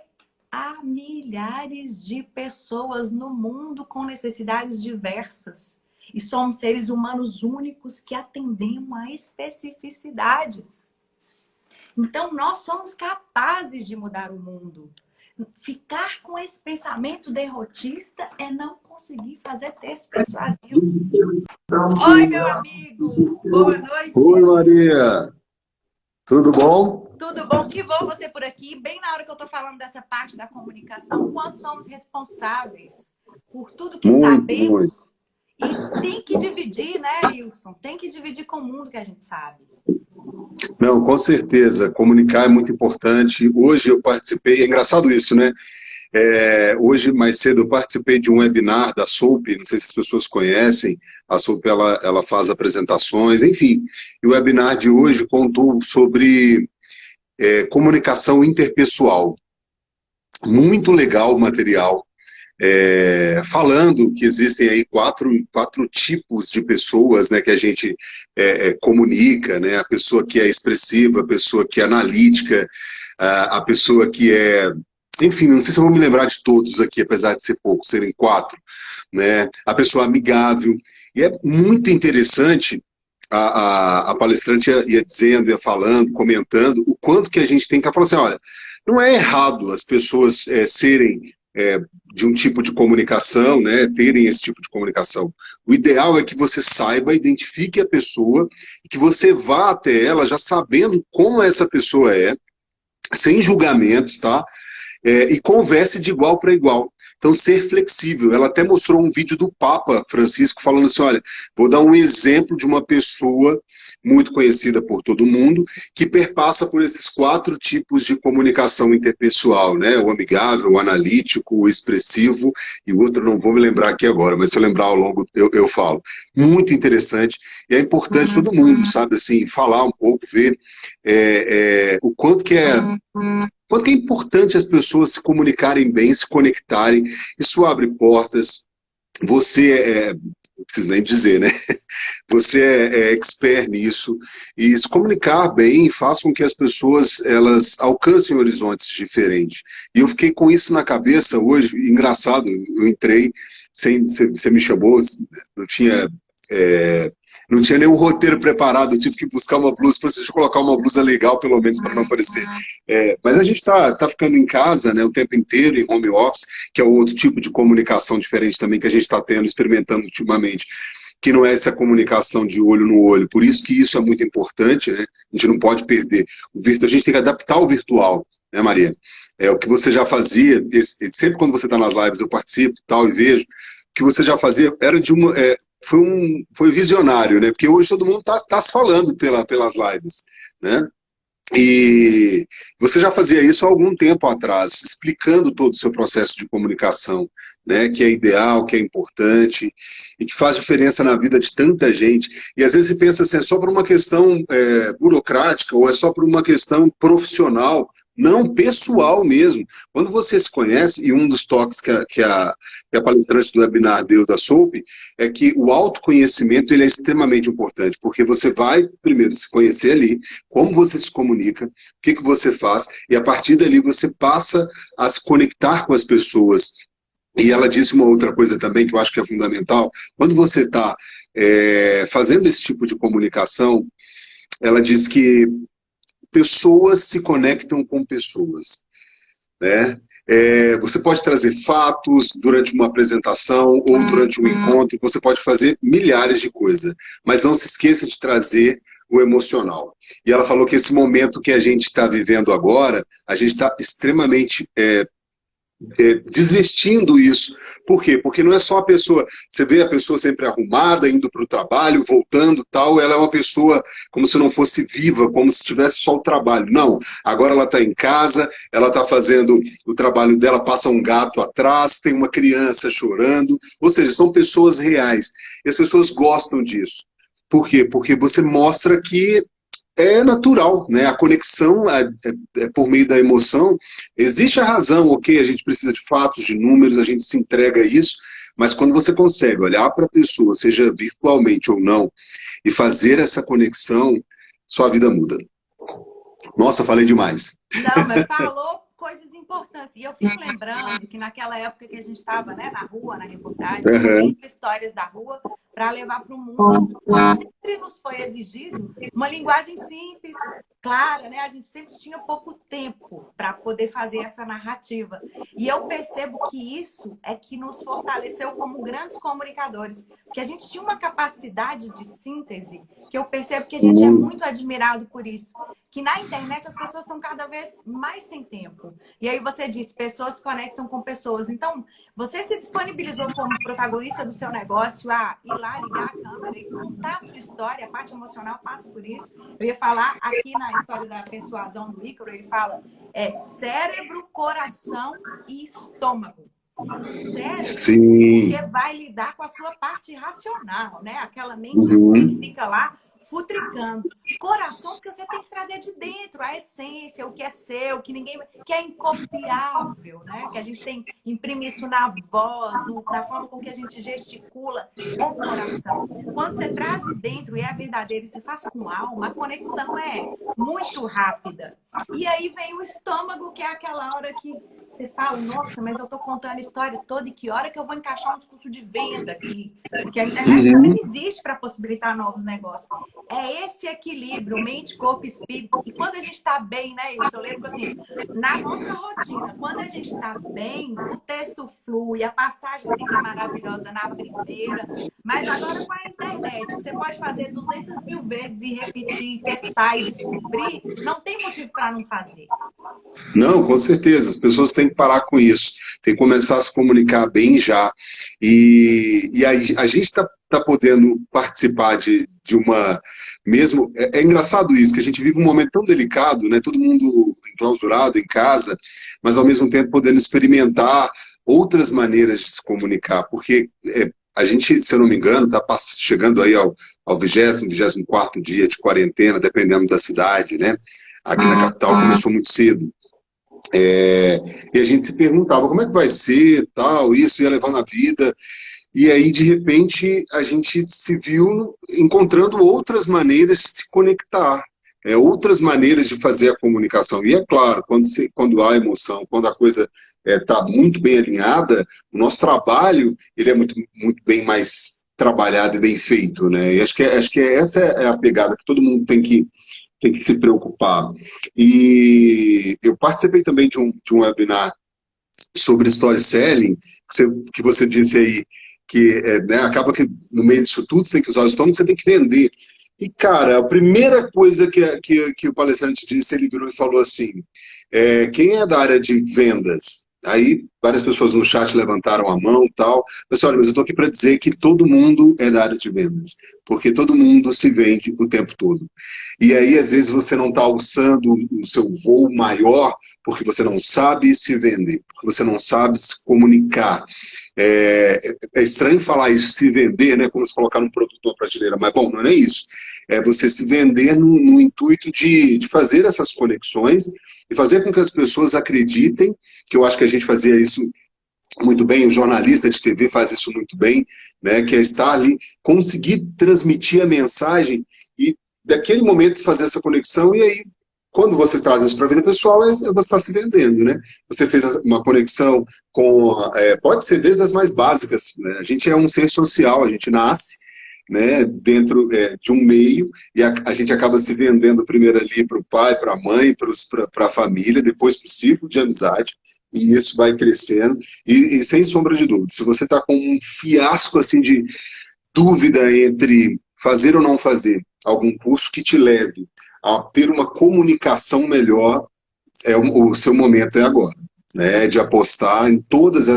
há milhares de pessoas no mundo com necessidades diversas e somos seres humanos únicos que atendemos a especificidades. Então, nós somos capazes de mudar o mundo. Ficar com esse pensamento derrotista é não conseguir fazer texto persuasivo. Oi, meu amigo. Boa noite. Oi, Maria. Tudo bom? Tudo bom? Que bom você por aqui. Bem na hora que eu estou falando dessa parte da comunicação, quando somos responsáveis por tudo que Muito, muito. sabemos e tem que dividir, né, Wilson? Tem que dividir com o mundo que a gente sabe. Não, com certeza. Comunicar é muito importante. Hoje eu participei, é engraçado isso, né? Hoje, mais cedo, eu participei de um webinar da SOUP, não sei se as pessoas conhecem, a SOUP ela faz apresentações, enfim. E o webinar de hoje contou sobre comunicação interpessoal. Muito legal o material. Falando que existem aí quatro tipos de pessoas, né, que a gente comunica, né, a pessoa que é expressiva, a pessoa que é analítica, a pessoa que é, enfim, não sei se eu vou me lembrar de todos aqui, apesar de ser poucos, serem quatro, né, a pessoa amigável, e é muito interessante a palestrante ia dizendo, ia falando, comentando, o quanto que a gente tem que falar assim, olha, não é errado as pessoas serem de um tipo de comunicação, né, terem esse tipo de comunicação. O ideal é que você saiba, identifique a pessoa e que você vá até ela já sabendo como essa pessoa é, sem julgamentos, tá? E converse de igual para igual. Então, ser flexível. Ela até mostrou um vídeo do Papa Francisco falando assim, olha, vou dar um exemplo de uma pessoa muito conhecida por todo mundo, que perpassa por esses quatro tipos de comunicação interpessoal, né? O amigável, o analítico, o expressivo, e o outro não vou me lembrar aqui agora, mas se eu lembrar ao longo, eu falo. Muito interessante, e é importante todo mundo, sabe, assim, falar um pouco, ver o quanto que é importante as pessoas se comunicarem bem, se conectarem. Isso abre portas. Você não preciso nem dizer, né? Você é expert nisso. E se comunicar bem faz com que as pessoas elas alcancem horizontes diferentes. E eu fiquei com isso na cabeça hoje. Engraçado, eu entrei, sem, você me chamou, não tinha. Não tinha nenhum roteiro preparado, eu tive que buscar uma blusa, preciso colocar uma blusa legal, pelo menos, para não aparecer. Mas a gente está ficando em casa, né, o tempo inteiro, em home office, que é um outro tipo de comunicação diferente também que a gente está tendo, experimentando ultimamente, que não é essa comunicação de olho no olho. Por isso que isso é muito importante, né? A gente não pode perder. A gente tem que adaptar o virtual, né, Maria? O que você já fazia, sempre quando você está nas lives, eu participo tal, e vejo, o que você já fazia era de uma. Foi visionário, né? Porque hoje todo mundo está se falando pelas lives, né? E você já fazia isso há algum tempo atrás, explicando todo o seu processo de comunicação, né? Que é ideal, que é importante e que faz diferença na vida de tanta gente. E às vezes você pensa assim, é só por uma questão burocrática ou é só por uma questão profissional. Não, pessoal mesmo. Quando você se conhece, e um dos toques que a palestrante do webinar deu da SOUP, é que o autoconhecimento ele é extremamente importante, porque você vai, primeiro, se conhecer ali, como você se comunica, o que você faz, e a partir dali você passa a se conectar com as pessoas. E ela disse uma outra coisa também que eu acho que é fundamental. Quando você está fazendo esse tipo de comunicação, ela diz que pessoas se conectam com pessoas, né? Você pode trazer fatos durante uma apresentação ou durante um encontro, você pode fazer milhares de coisas, mas não se esqueça de trazer o emocional. E ela falou que esse momento que a gente está vivendo agora, a gente está extremamente desvestindo isso. Por quê? Porque não é só a pessoa, você vê a pessoa sempre arrumada, indo para o trabalho, voltando, tal, ela é uma pessoa como se não fosse viva, como se tivesse só o trabalho. Não, agora ela está em casa, ela está fazendo o trabalho dela, passa um gato atrás, tem uma criança chorando, ou seja, são pessoas reais. E as pessoas gostam disso. Por quê? Porque você mostra que é natural, né? A conexão é por meio da emoção. Existe a razão, ok, a gente precisa de fatos, de números, a gente se entrega a isso, mas quando você consegue olhar para a pessoa, seja virtualmente ou não, e fazer essa conexão, sua vida muda. Nossa, falei demais. Não, mas falou coisas importantes. E eu fico lembrando que naquela época que a gente estava, né, na rua, na reportagem, Uhum. vivendo histórias da rua para levar para o mundo, sempre sempre nos foi exigido uma linguagem simples, clara, né? A gente sempre tinha pouco tempo para poder fazer essa narrativa. E eu percebo que isso é que nos fortaleceu como grandes comunicadores, porque a gente tinha uma capacidade de síntese que eu percebo que a gente é muito admirado por isso. Que na internet as pessoas estão cada vez mais sem tempo. E aí você diz, pessoas se conectam com pessoas. Então, você se disponibilizou como protagonista do seu negócio a ir lá, ligar a câmera e contar a sua história, a parte emocional passa por isso. Eu ia falar aqui na história da persuasão do Ícaro, ele fala cérebro, coração e estômago. Cérebro, Sim. porque vai lidar com a sua parte racional, né? Aquela mentezinha que fica lá futricando. Coração, porque você tem que trazer de dentro a essência, o que é seu, o que ninguém, que é incopiável, né? Que a gente tem, imprime isso na voz, na forma com que a gente gesticula, é o coração. Quando você traz de dentro e é verdadeiro e se faz com alma, a conexão é muito rápida. E aí vem o estômago, que é aquela hora que você fala, nossa, mas eu tô contando a história toda e que hora que eu vou encaixar um discurso de venda aqui? Porque a internet também existe para possibilitar novos negócios. É esse equilíbrio, mente, corpo e espírito. E quando a gente está bem, né, Ilson? Eu lembro que, assim, na nossa rotina, quando a gente está bem, o texto flui, a passagem fica maravilhosa na primeira. Mas agora com a internet, você pode fazer 200 mil vezes e repetir, testar e descobrir, não tem motivo para não fazer. Não, com certeza. As pessoas têm que parar com isso. Tem que começar a se comunicar bem já. E a gente está podendo participar de uma... Mesmo, é engraçado isso, que a gente vive um momento tão delicado, né? Todo mundo enclausurado em casa, mas ao mesmo tempo podendo experimentar outras maneiras de se comunicar. Porque a gente, se eu não me engano, está chegando aí ao 20º, 24º dia de quarentena, dependendo da cidade, né? Aqui na capital começou muito cedo. E a gente se perguntava como é que vai ser, tal, isso ia levar na vida. E aí, de repente, a gente se viu encontrando outras maneiras de se conectar, outras maneiras de fazer a comunicação. E é claro, quando há emoção, quando a coisa está muito bem alinhada, o nosso trabalho ele é muito, muito bem mais trabalhado e bem feito, né? E acho que essa é a pegada que todo mundo tem que se preocupar. E eu participei também de um webinar sobre storytelling, que você disse aí, que né, acaba que no meio disso tudo você tem que usar o estômago, você tem que vender. E, cara, a primeira coisa que o palestrante disse, ele virou e falou assim, quem é da área de vendas? Aí várias pessoas no chat levantaram a mão e tal. Mas olha, mas eu estou aqui para dizer que todo mundo é da área de vendas, porque todo mundo se vende o tempo todo. E aí, às vezes, você não está alçando o seu voo maior porque você não sabe se vender, porque você não sabe se comunicar. É estranho falar isso, se vender, né? Como se colocar um produto na prateleira, mas bom, não é isso. É você se vender no intuito de fazer essas conexões e fazer com que as pessoas acreditem, que eu acho que a gente fazia isso muito bem, o jornalista de TV faz isso muito bem, né? Que é estar ali, conseguir transmitir a mensagem e daquele momento fazer essa conexão e aí quando você traz isso para a vida pessoal, você está se vendendo, né? Você fez uma conexão com... pode ser desde as mais básicas, né? A gente é um ser social, a gente nasce, né, dentro de um meio e a gente acaba se vendendo primeiro ali para o pai, para a mãe, para a família, depois para o círculo de amizade, e isso vai crescendo. E sem sombra de dúvida, se você está com um fiasco assim, de dúvida entre fazer ou não fazer algum curso que te leve a ter uma comunicação melhor, o seu momento é agora, né, de apostar em todas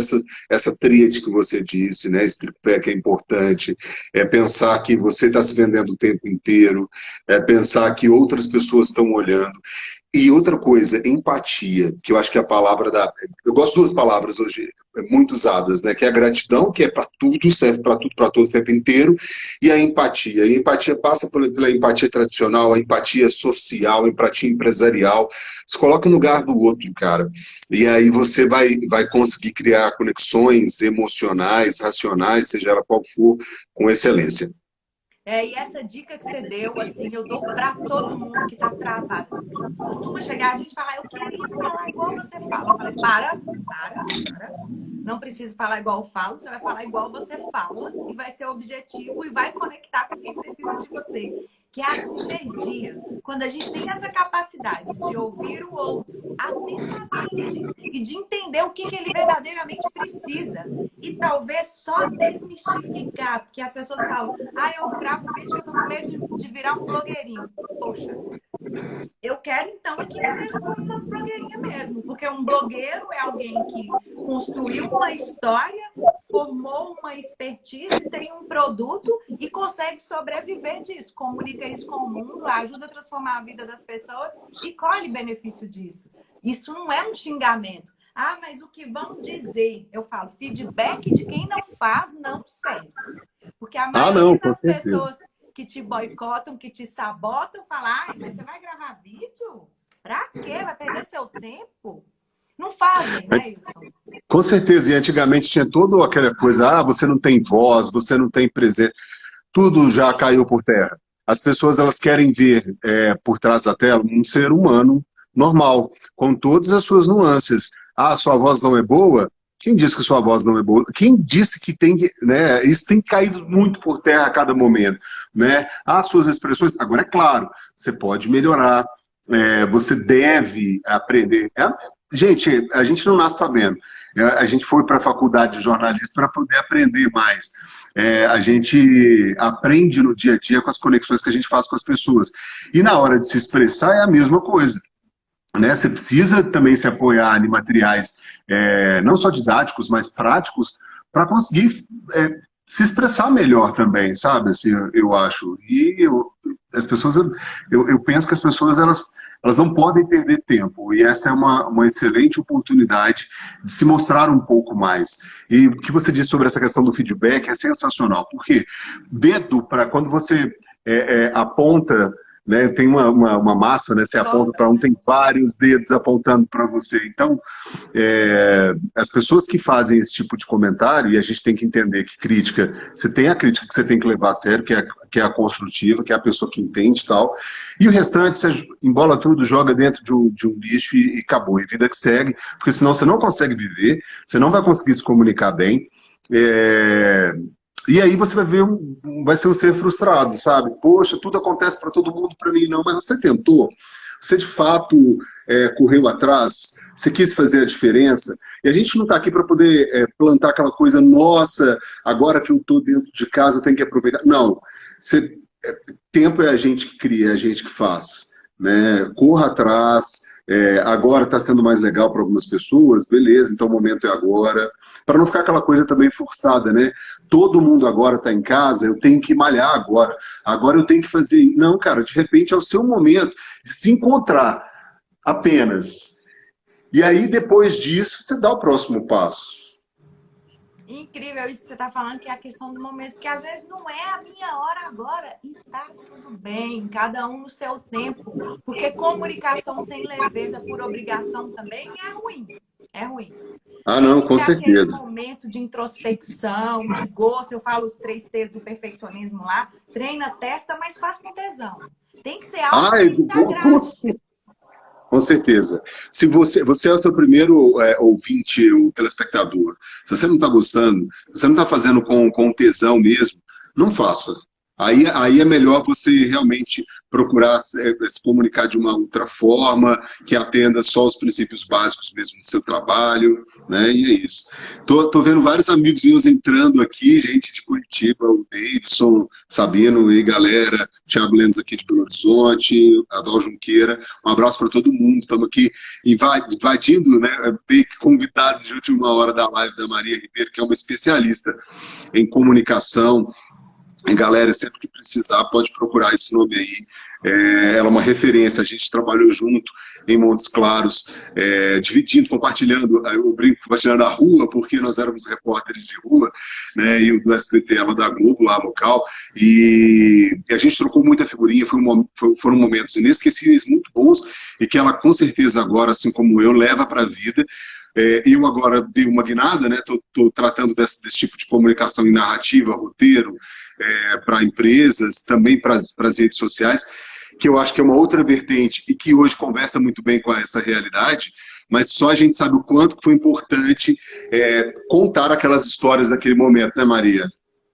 essa tríade que você disse, né, esse tripé que é importante, pensar que você está se vendendo o tempo inteiro, pensar que outras pessoas estão olhando. E outra coisa, empatia, que eu acho que é a palavra da... Eu gosto de duas palavras hoje muito usadas, né? Que é a gratidão, que é para tudo, serve para tudo, para todo o tempo inteiro, e a empatia. E a empatia passa pela empatia tradicional, a empatia social, a empatia empresarial. Se coloca no lugar do outro, cara. E aí você vai conseguir criar conexões emocionais, racionais, seja ela qual for, com excelência. E essa dica que você deu, assim, eu dou para todo mundo que tá travado. Costuma chegar a gente e falar, eu queria falar igual você fala. Eu falei, para. Não precisa falar igual eu falo, você vai falar igual você fala e vai ser objetivo e vai conectar com quem precisa de você. Que é a sinergia. Quando a gente tem essa capacidade de ouvir o outro atentamente e de entender o que ele verdadeiramente precisa. E talvez só desmistificar, porque as pessoas falam, eu gravo vídeo que eu tô com medo de virar um blogueirinho. Poxa, eu quero então é que me veja como uma blogueirinha mesmo, porque um blogueiro é alguém que construiu uma história, formou uma expertise, tem um produto e consegue sobreviver disso, comunica isso com o mundo, ajuda a transformar a vida das pessoas e colhe benefício disso. Isso não é um xingamento. Mas o que vão dizer? Eu falo, feedback de quem não faz não serve. Porque a maioria Não, com das certeza. pessoas que te boicotam, que te sabotam, falam, mas você vai gravar vídeo? Pra quê? Vai perder seu tempo? Não fazem, né, Wilson? Com certeza, e antigamente tinha toda aquela coisa, você não tem voz, você não tem presença, tudo já caiu por terra. As pessoas elas querem ver por trás da tela um ser humano normal, com todas as suas nuances. Sua voz não é boa? Quem disse que sua voz não é boa? Quem disse que tem que, né? Isso tem caído muito por terra a cada momento, né? Suas expressões, agora é claro, você pode melhorar, você deve aprender. Gente, a gente não nasce sabendo. A gente foi para a faculdade de jornalismo para poder aprender mais. A gente aprende no dia a dia com as conexões que a gente faz com as pessoas. E na hora de se expressar é a mesma coisa. Né? Você precisa também se apoiar em materiais não só didáticos, mas práticos, para conseguir se expressar melhor também, sabe? Assim, eu acho. As pessoas, eu penso que as pessoas elas não podem perder tempo. E essa é uma excelente oportunidade de se mostrar um pouco mais. E o que você disse sobre essa questão do feedback é sensacional. Porque dedo, para quando você aponta, né, tem uma máxima, né, você aponta para um, tem vários dedos apontando para você. Então, as pessoas que fazem esse tipo de comentário, e a gente tem que entender que crítica, você tem a crítica que você tem que levar a sério, que é a construtiva, que é a pessoa que entende e tal, e o restante você embola tudo, joga dentro de um lixo e acabou, e vida que segue, porque senão você não consegue viver, você não vai conseguir se comunicar bem, e aí você vai ver, vai ser um ser frustrado, sabe? Poxa, tudo acontece para todo mundo, para mim não, mas você tentou, você de fato correu atrás, você quis fazer a diferença, e a gente não está aqui para poder plantar aquela coisa, nossa, agora que eu estou dentro de casa eu tenho que aproveitar. Não, tempo é a gente que cria, é a gente que faz, né? Corra atrás, agora está sendo mais legal para algumas pessoas, beleza, então o momento é agora, para não ficar aquela coisa também forçada, né? Todo mundo agora está em casa, eu tenho que malhar agora eu tenho que fazer. Não, cara, de repente é o seu momento de se encontrar apenas. E aí, depois disso, você dá o próximo passo. Incrível isso que você está falando, que é a questão do momento, que às vezes não é a minha hora agora, e tá tudo bem, cada um no seu tempo, porque comunicação sem leveza por obrigação também é ruim, é ruim. Tem Não, que com ter aquele certeza. momento de introspecção, de gosto, eu falo os 3 T's do perfeccionismo lá, treina, testa, mas faz com tesão. Tem que ser algo que ainda agrade. Com certeza. Se você é o seu primeiro ouvinte, o telespectador, se você não está gostando, se você não está fazendo com tesão mesmo, não faça. Aí é melhor você realmente procurar se comunicar de uma outra forma, que atenda só os princípios básicos mesmo do seu trabalho, né? E é isso. Tô vendo vários amigos meus entrando aqui, gente de Curitiba, o Davidson, Sabino e galera, Thiago Lemos aqui de Belo Horizonte, a Val Junqueira. Um abraço para todo mundo. Estamos aqui invadindo, né? Bem convidado de última hora da live da Maria Ribeiro, que é uma especialista em comunicação. Galera, sempre que precisar, pode procurar esse nome aí. Ela é uma referência, a gente trabalhou junto em Montes Claros, dividindo, compartilhando, eu brinco, compartilhando a rua, porque nós éramos repórteres de rua, né, e o do SBT, ela da Globo, lá local, e a gente trocou muita figurinha, foram momentos inesquecíveis, muito bons, e que ela, com certeza, agora, assim como eu, leva para a vida, eu agora dei uma guinada, né? Tô tratando desse tipo de comunicação em narrativa, roteiro, para empresas, também para as redes sociais, que eu acho que é uma outra vertente e que hoje conversa muito bem com essa realidade, mas só a gente sabe o quanto que foi importante contar aquelas histórias daquele momento, né, Maria?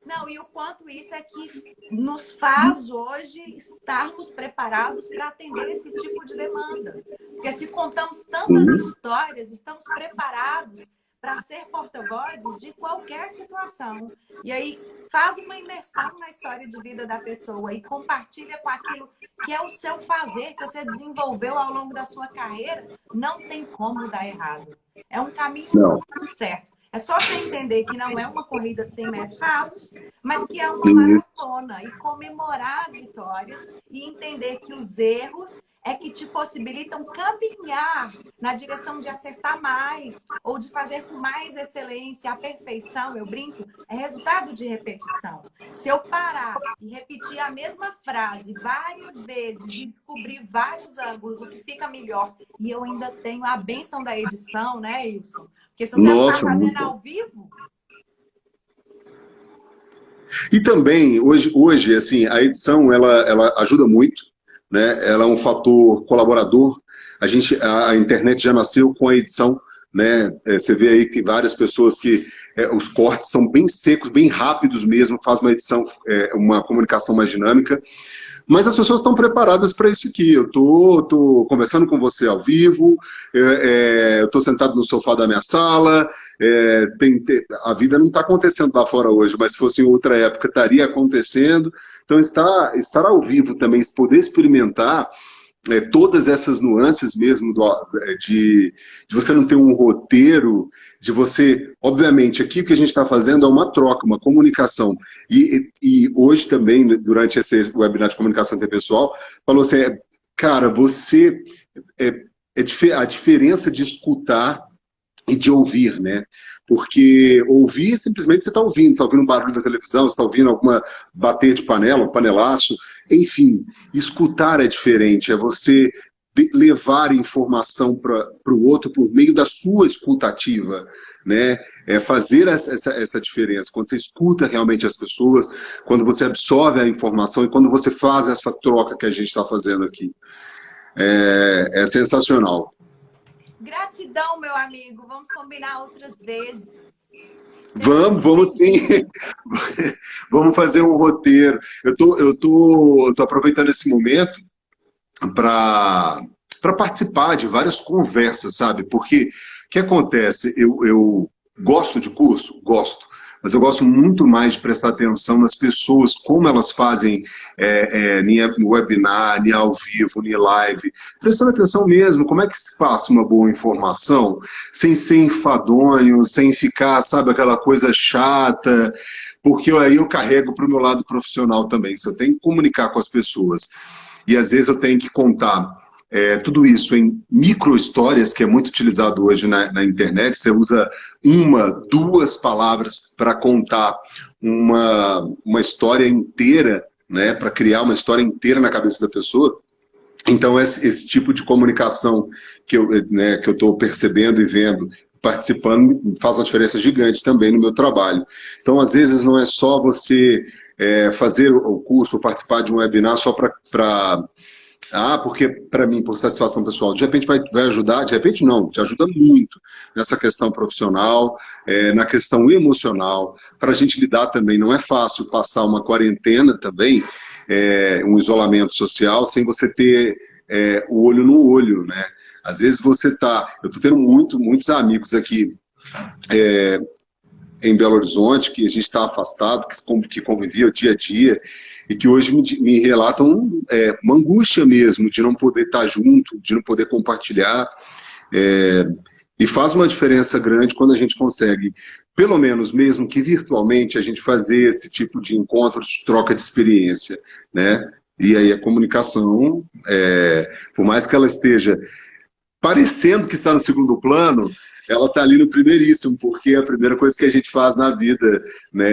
Não, e o quanto isso é que nos faz hoje estarmos preparados para atender esse tipo de demanda. Porque se contamos tantas Uhum. histórias, estamos preparados para ser porta-vozes de qualquer situação. E aí faz uma imersão na história de vida da pessoa e compartilha com aquilo que é o seu fazer, que você desenvolveu ao longo da sua carreira, não tem como dar errado. É um caminho Não. muito certo. É só você entender que não é uma corrida de 100 metros rasos, mas que é uma Uhum. maratona e comemorar as vitórias e entender que os erros é que te possibilitam caminhar na direção de acertar mais ou de fazer com mais excelência. A perfeição, eu brinco, é resultado de repetição. Se eu parar e repetir a mesma frase várias vezes e descobrir vários ângulos, o que fica melhor, e eu ainda tenho a bênção da edição, né, Wilson? Porque se você não está Nossa, fazendo muito. ao vivo, E também, hoje assim, a edição, ela ajuda muito, né? Ela é um fator colaborador. A internet já nasceu com a edição, né? Você vê aí que várias pessoas que os cortes são bem secos, bem rápidos mesmo, faz uma edição, uma comunicação mais dinâmica. Mas as pessoas estão preparadas para isso aqui. Eu tô conversando com você ao vivo, eu estou sentado no sofá da minha sala. A vida não está acontecendo lá fora hoje, mas se fosse em outra época estaria acontecendo. Então estar ao vivo também, poder experimentar todas essas nuances mesmo de você não ter um roteiro, de você, obviamente, aqui o que a gente está fazendo é uma troca, uma comunicação. E hoje também, durante esse webinar de comunicação interpessoal, falou assim, cara, você, a diferença de escutar e de ouvir, né? Porque ouvir simplesmente você está ouvindo um barulho da televisão, você está ouvindo alguma bater de panela, um panelaço, enfim, escutar é diferente, é você levar informação para o outro por meio da sua escutativa, né? É fazer essa diferença, quando você escuta realmente as pessoas, quando você absorve a informação e quando você faz essa troca que a gente está fazendo aqui. É sensacional. gratidão, meu amigo. Vamos combinar outras vezes. Seja Vamos sim. bem-vindo. Vamos fazer um roteiro. Eu tô aproveitando esse momento para participar de várias conversas, sabe? Porque o que acontece? Eu gosto de curso? Gosto. Mas eu gosto muito mais de prestar atenção nas pessoas, como elas fazem no webinar, nem ao vivo, nem live. Prestando atenção mesmo, como é que se passa uma boa informação, sem ser enfadonho, sem ficar, sabe, aquela coisa chata, porque aí eu carrego para o meu lado profissional também. Se eu tenho que comunicar com as pessoas e às vezes eu tenho que contar tudo isso em micro-histórias, que é muito utilizado hoje na internet. Você usa uma, duas palavras para contar uma história inteira, né, para criar uma história inteira na cabeça da pessoa. Então, esse tipo de comunicação que eu estou percebendo e vendo, participando, faz uma diferença gigante também no meu trabalho. Então, às vezes, não é só você fazer o curso ou participar de um webinar só para porque para mim, por satisfação pessoal, de repente vai ajudar, de repente não, te ajuda muito nessa questão profissional, na questão emocional, para a gente lidar também. Não é fácil passar uma quarentena também, um isolamento social, sem você ter o olho no olho, né? Às vezes eu estou tendo muitos amigos aqui em Belo Horizonte, que a gente está afastado, que convivia o dia a dia, e que hoje me relatam uma angústia mesmo de não poder estar junto, de não poder compartilhar. E faz uma diferença grande quando a gente consegue, pelo menos mesmo que virtualmente, a gente fazer esse tipo de encontro, de troca de experiência, né? E aí a comunicação, por mais que ela esteja parecendo que está no segundo plano, ela está ali no primeiríssimo, porque a primeira coisa que a gente faz na vida, né,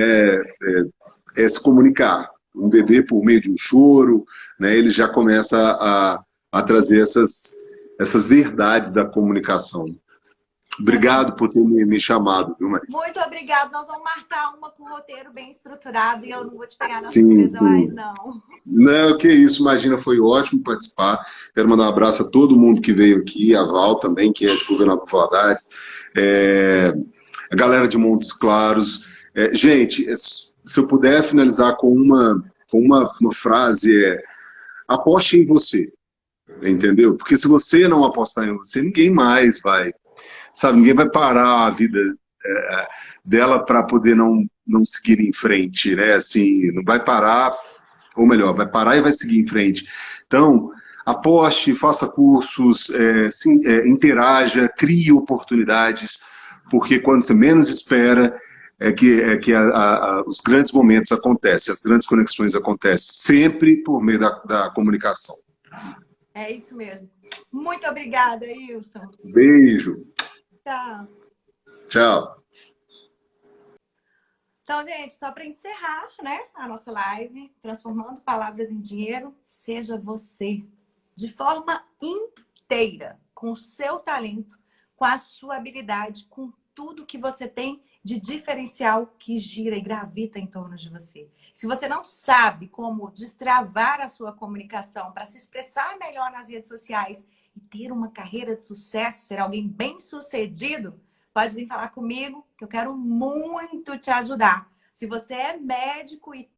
é se comunicar. Um bebê, por meio de um choro, né, ele já começa a trazer essas verdades da comunicação. Obrigado por ter me chamado, viu, Maria? Muito obrigada. Nós vamos marcar uma com roteiro bem estruturado e eu não vou te pegar na Sim, surpresa mais, sim. não. Não, que isso, imagina, foi ótimo participar. Quero mandar um abraço a todo mundo que veio aqui, a Val também, que é de Governador Valadares, a galera de Montes Claros. Gente, se eu puder finalizar com uma frase, aposte em você, entendeu? Porque se você não apostar em você, ninguém mais vai, sabe, ninguém vai parar a vida dela para poder não seguir em frente, né? Assim, não vai parar, ou melhor, vai parar e vai seguir em frente. Então, aposte, faça cursos, interaja, crie oportunidades, porque quando você menos espera é que os grandes momentos acontecem, as grandes conexões acontecem, sempre por meio da comunicação. É isso mesmo. Muito obrigada, Wilson. Beijo. Tchau. Tchau. Então, gente, só para encerrar, né, a nossa live, transformando palavras em dinheiro, seja você, de forma inteira, com o seu talento, com a sua habilidade, com tudo que você tem de diferencial que gira e gravita em torno de você. Se você não sabe como destravar a sua comunicação para se expressar melhor nas redes sociais e ter uma carreira de sucesso, ser alguém bem-sucedido, pode vir falar comigo, que eu quero muito te ajudar. Se você é médico e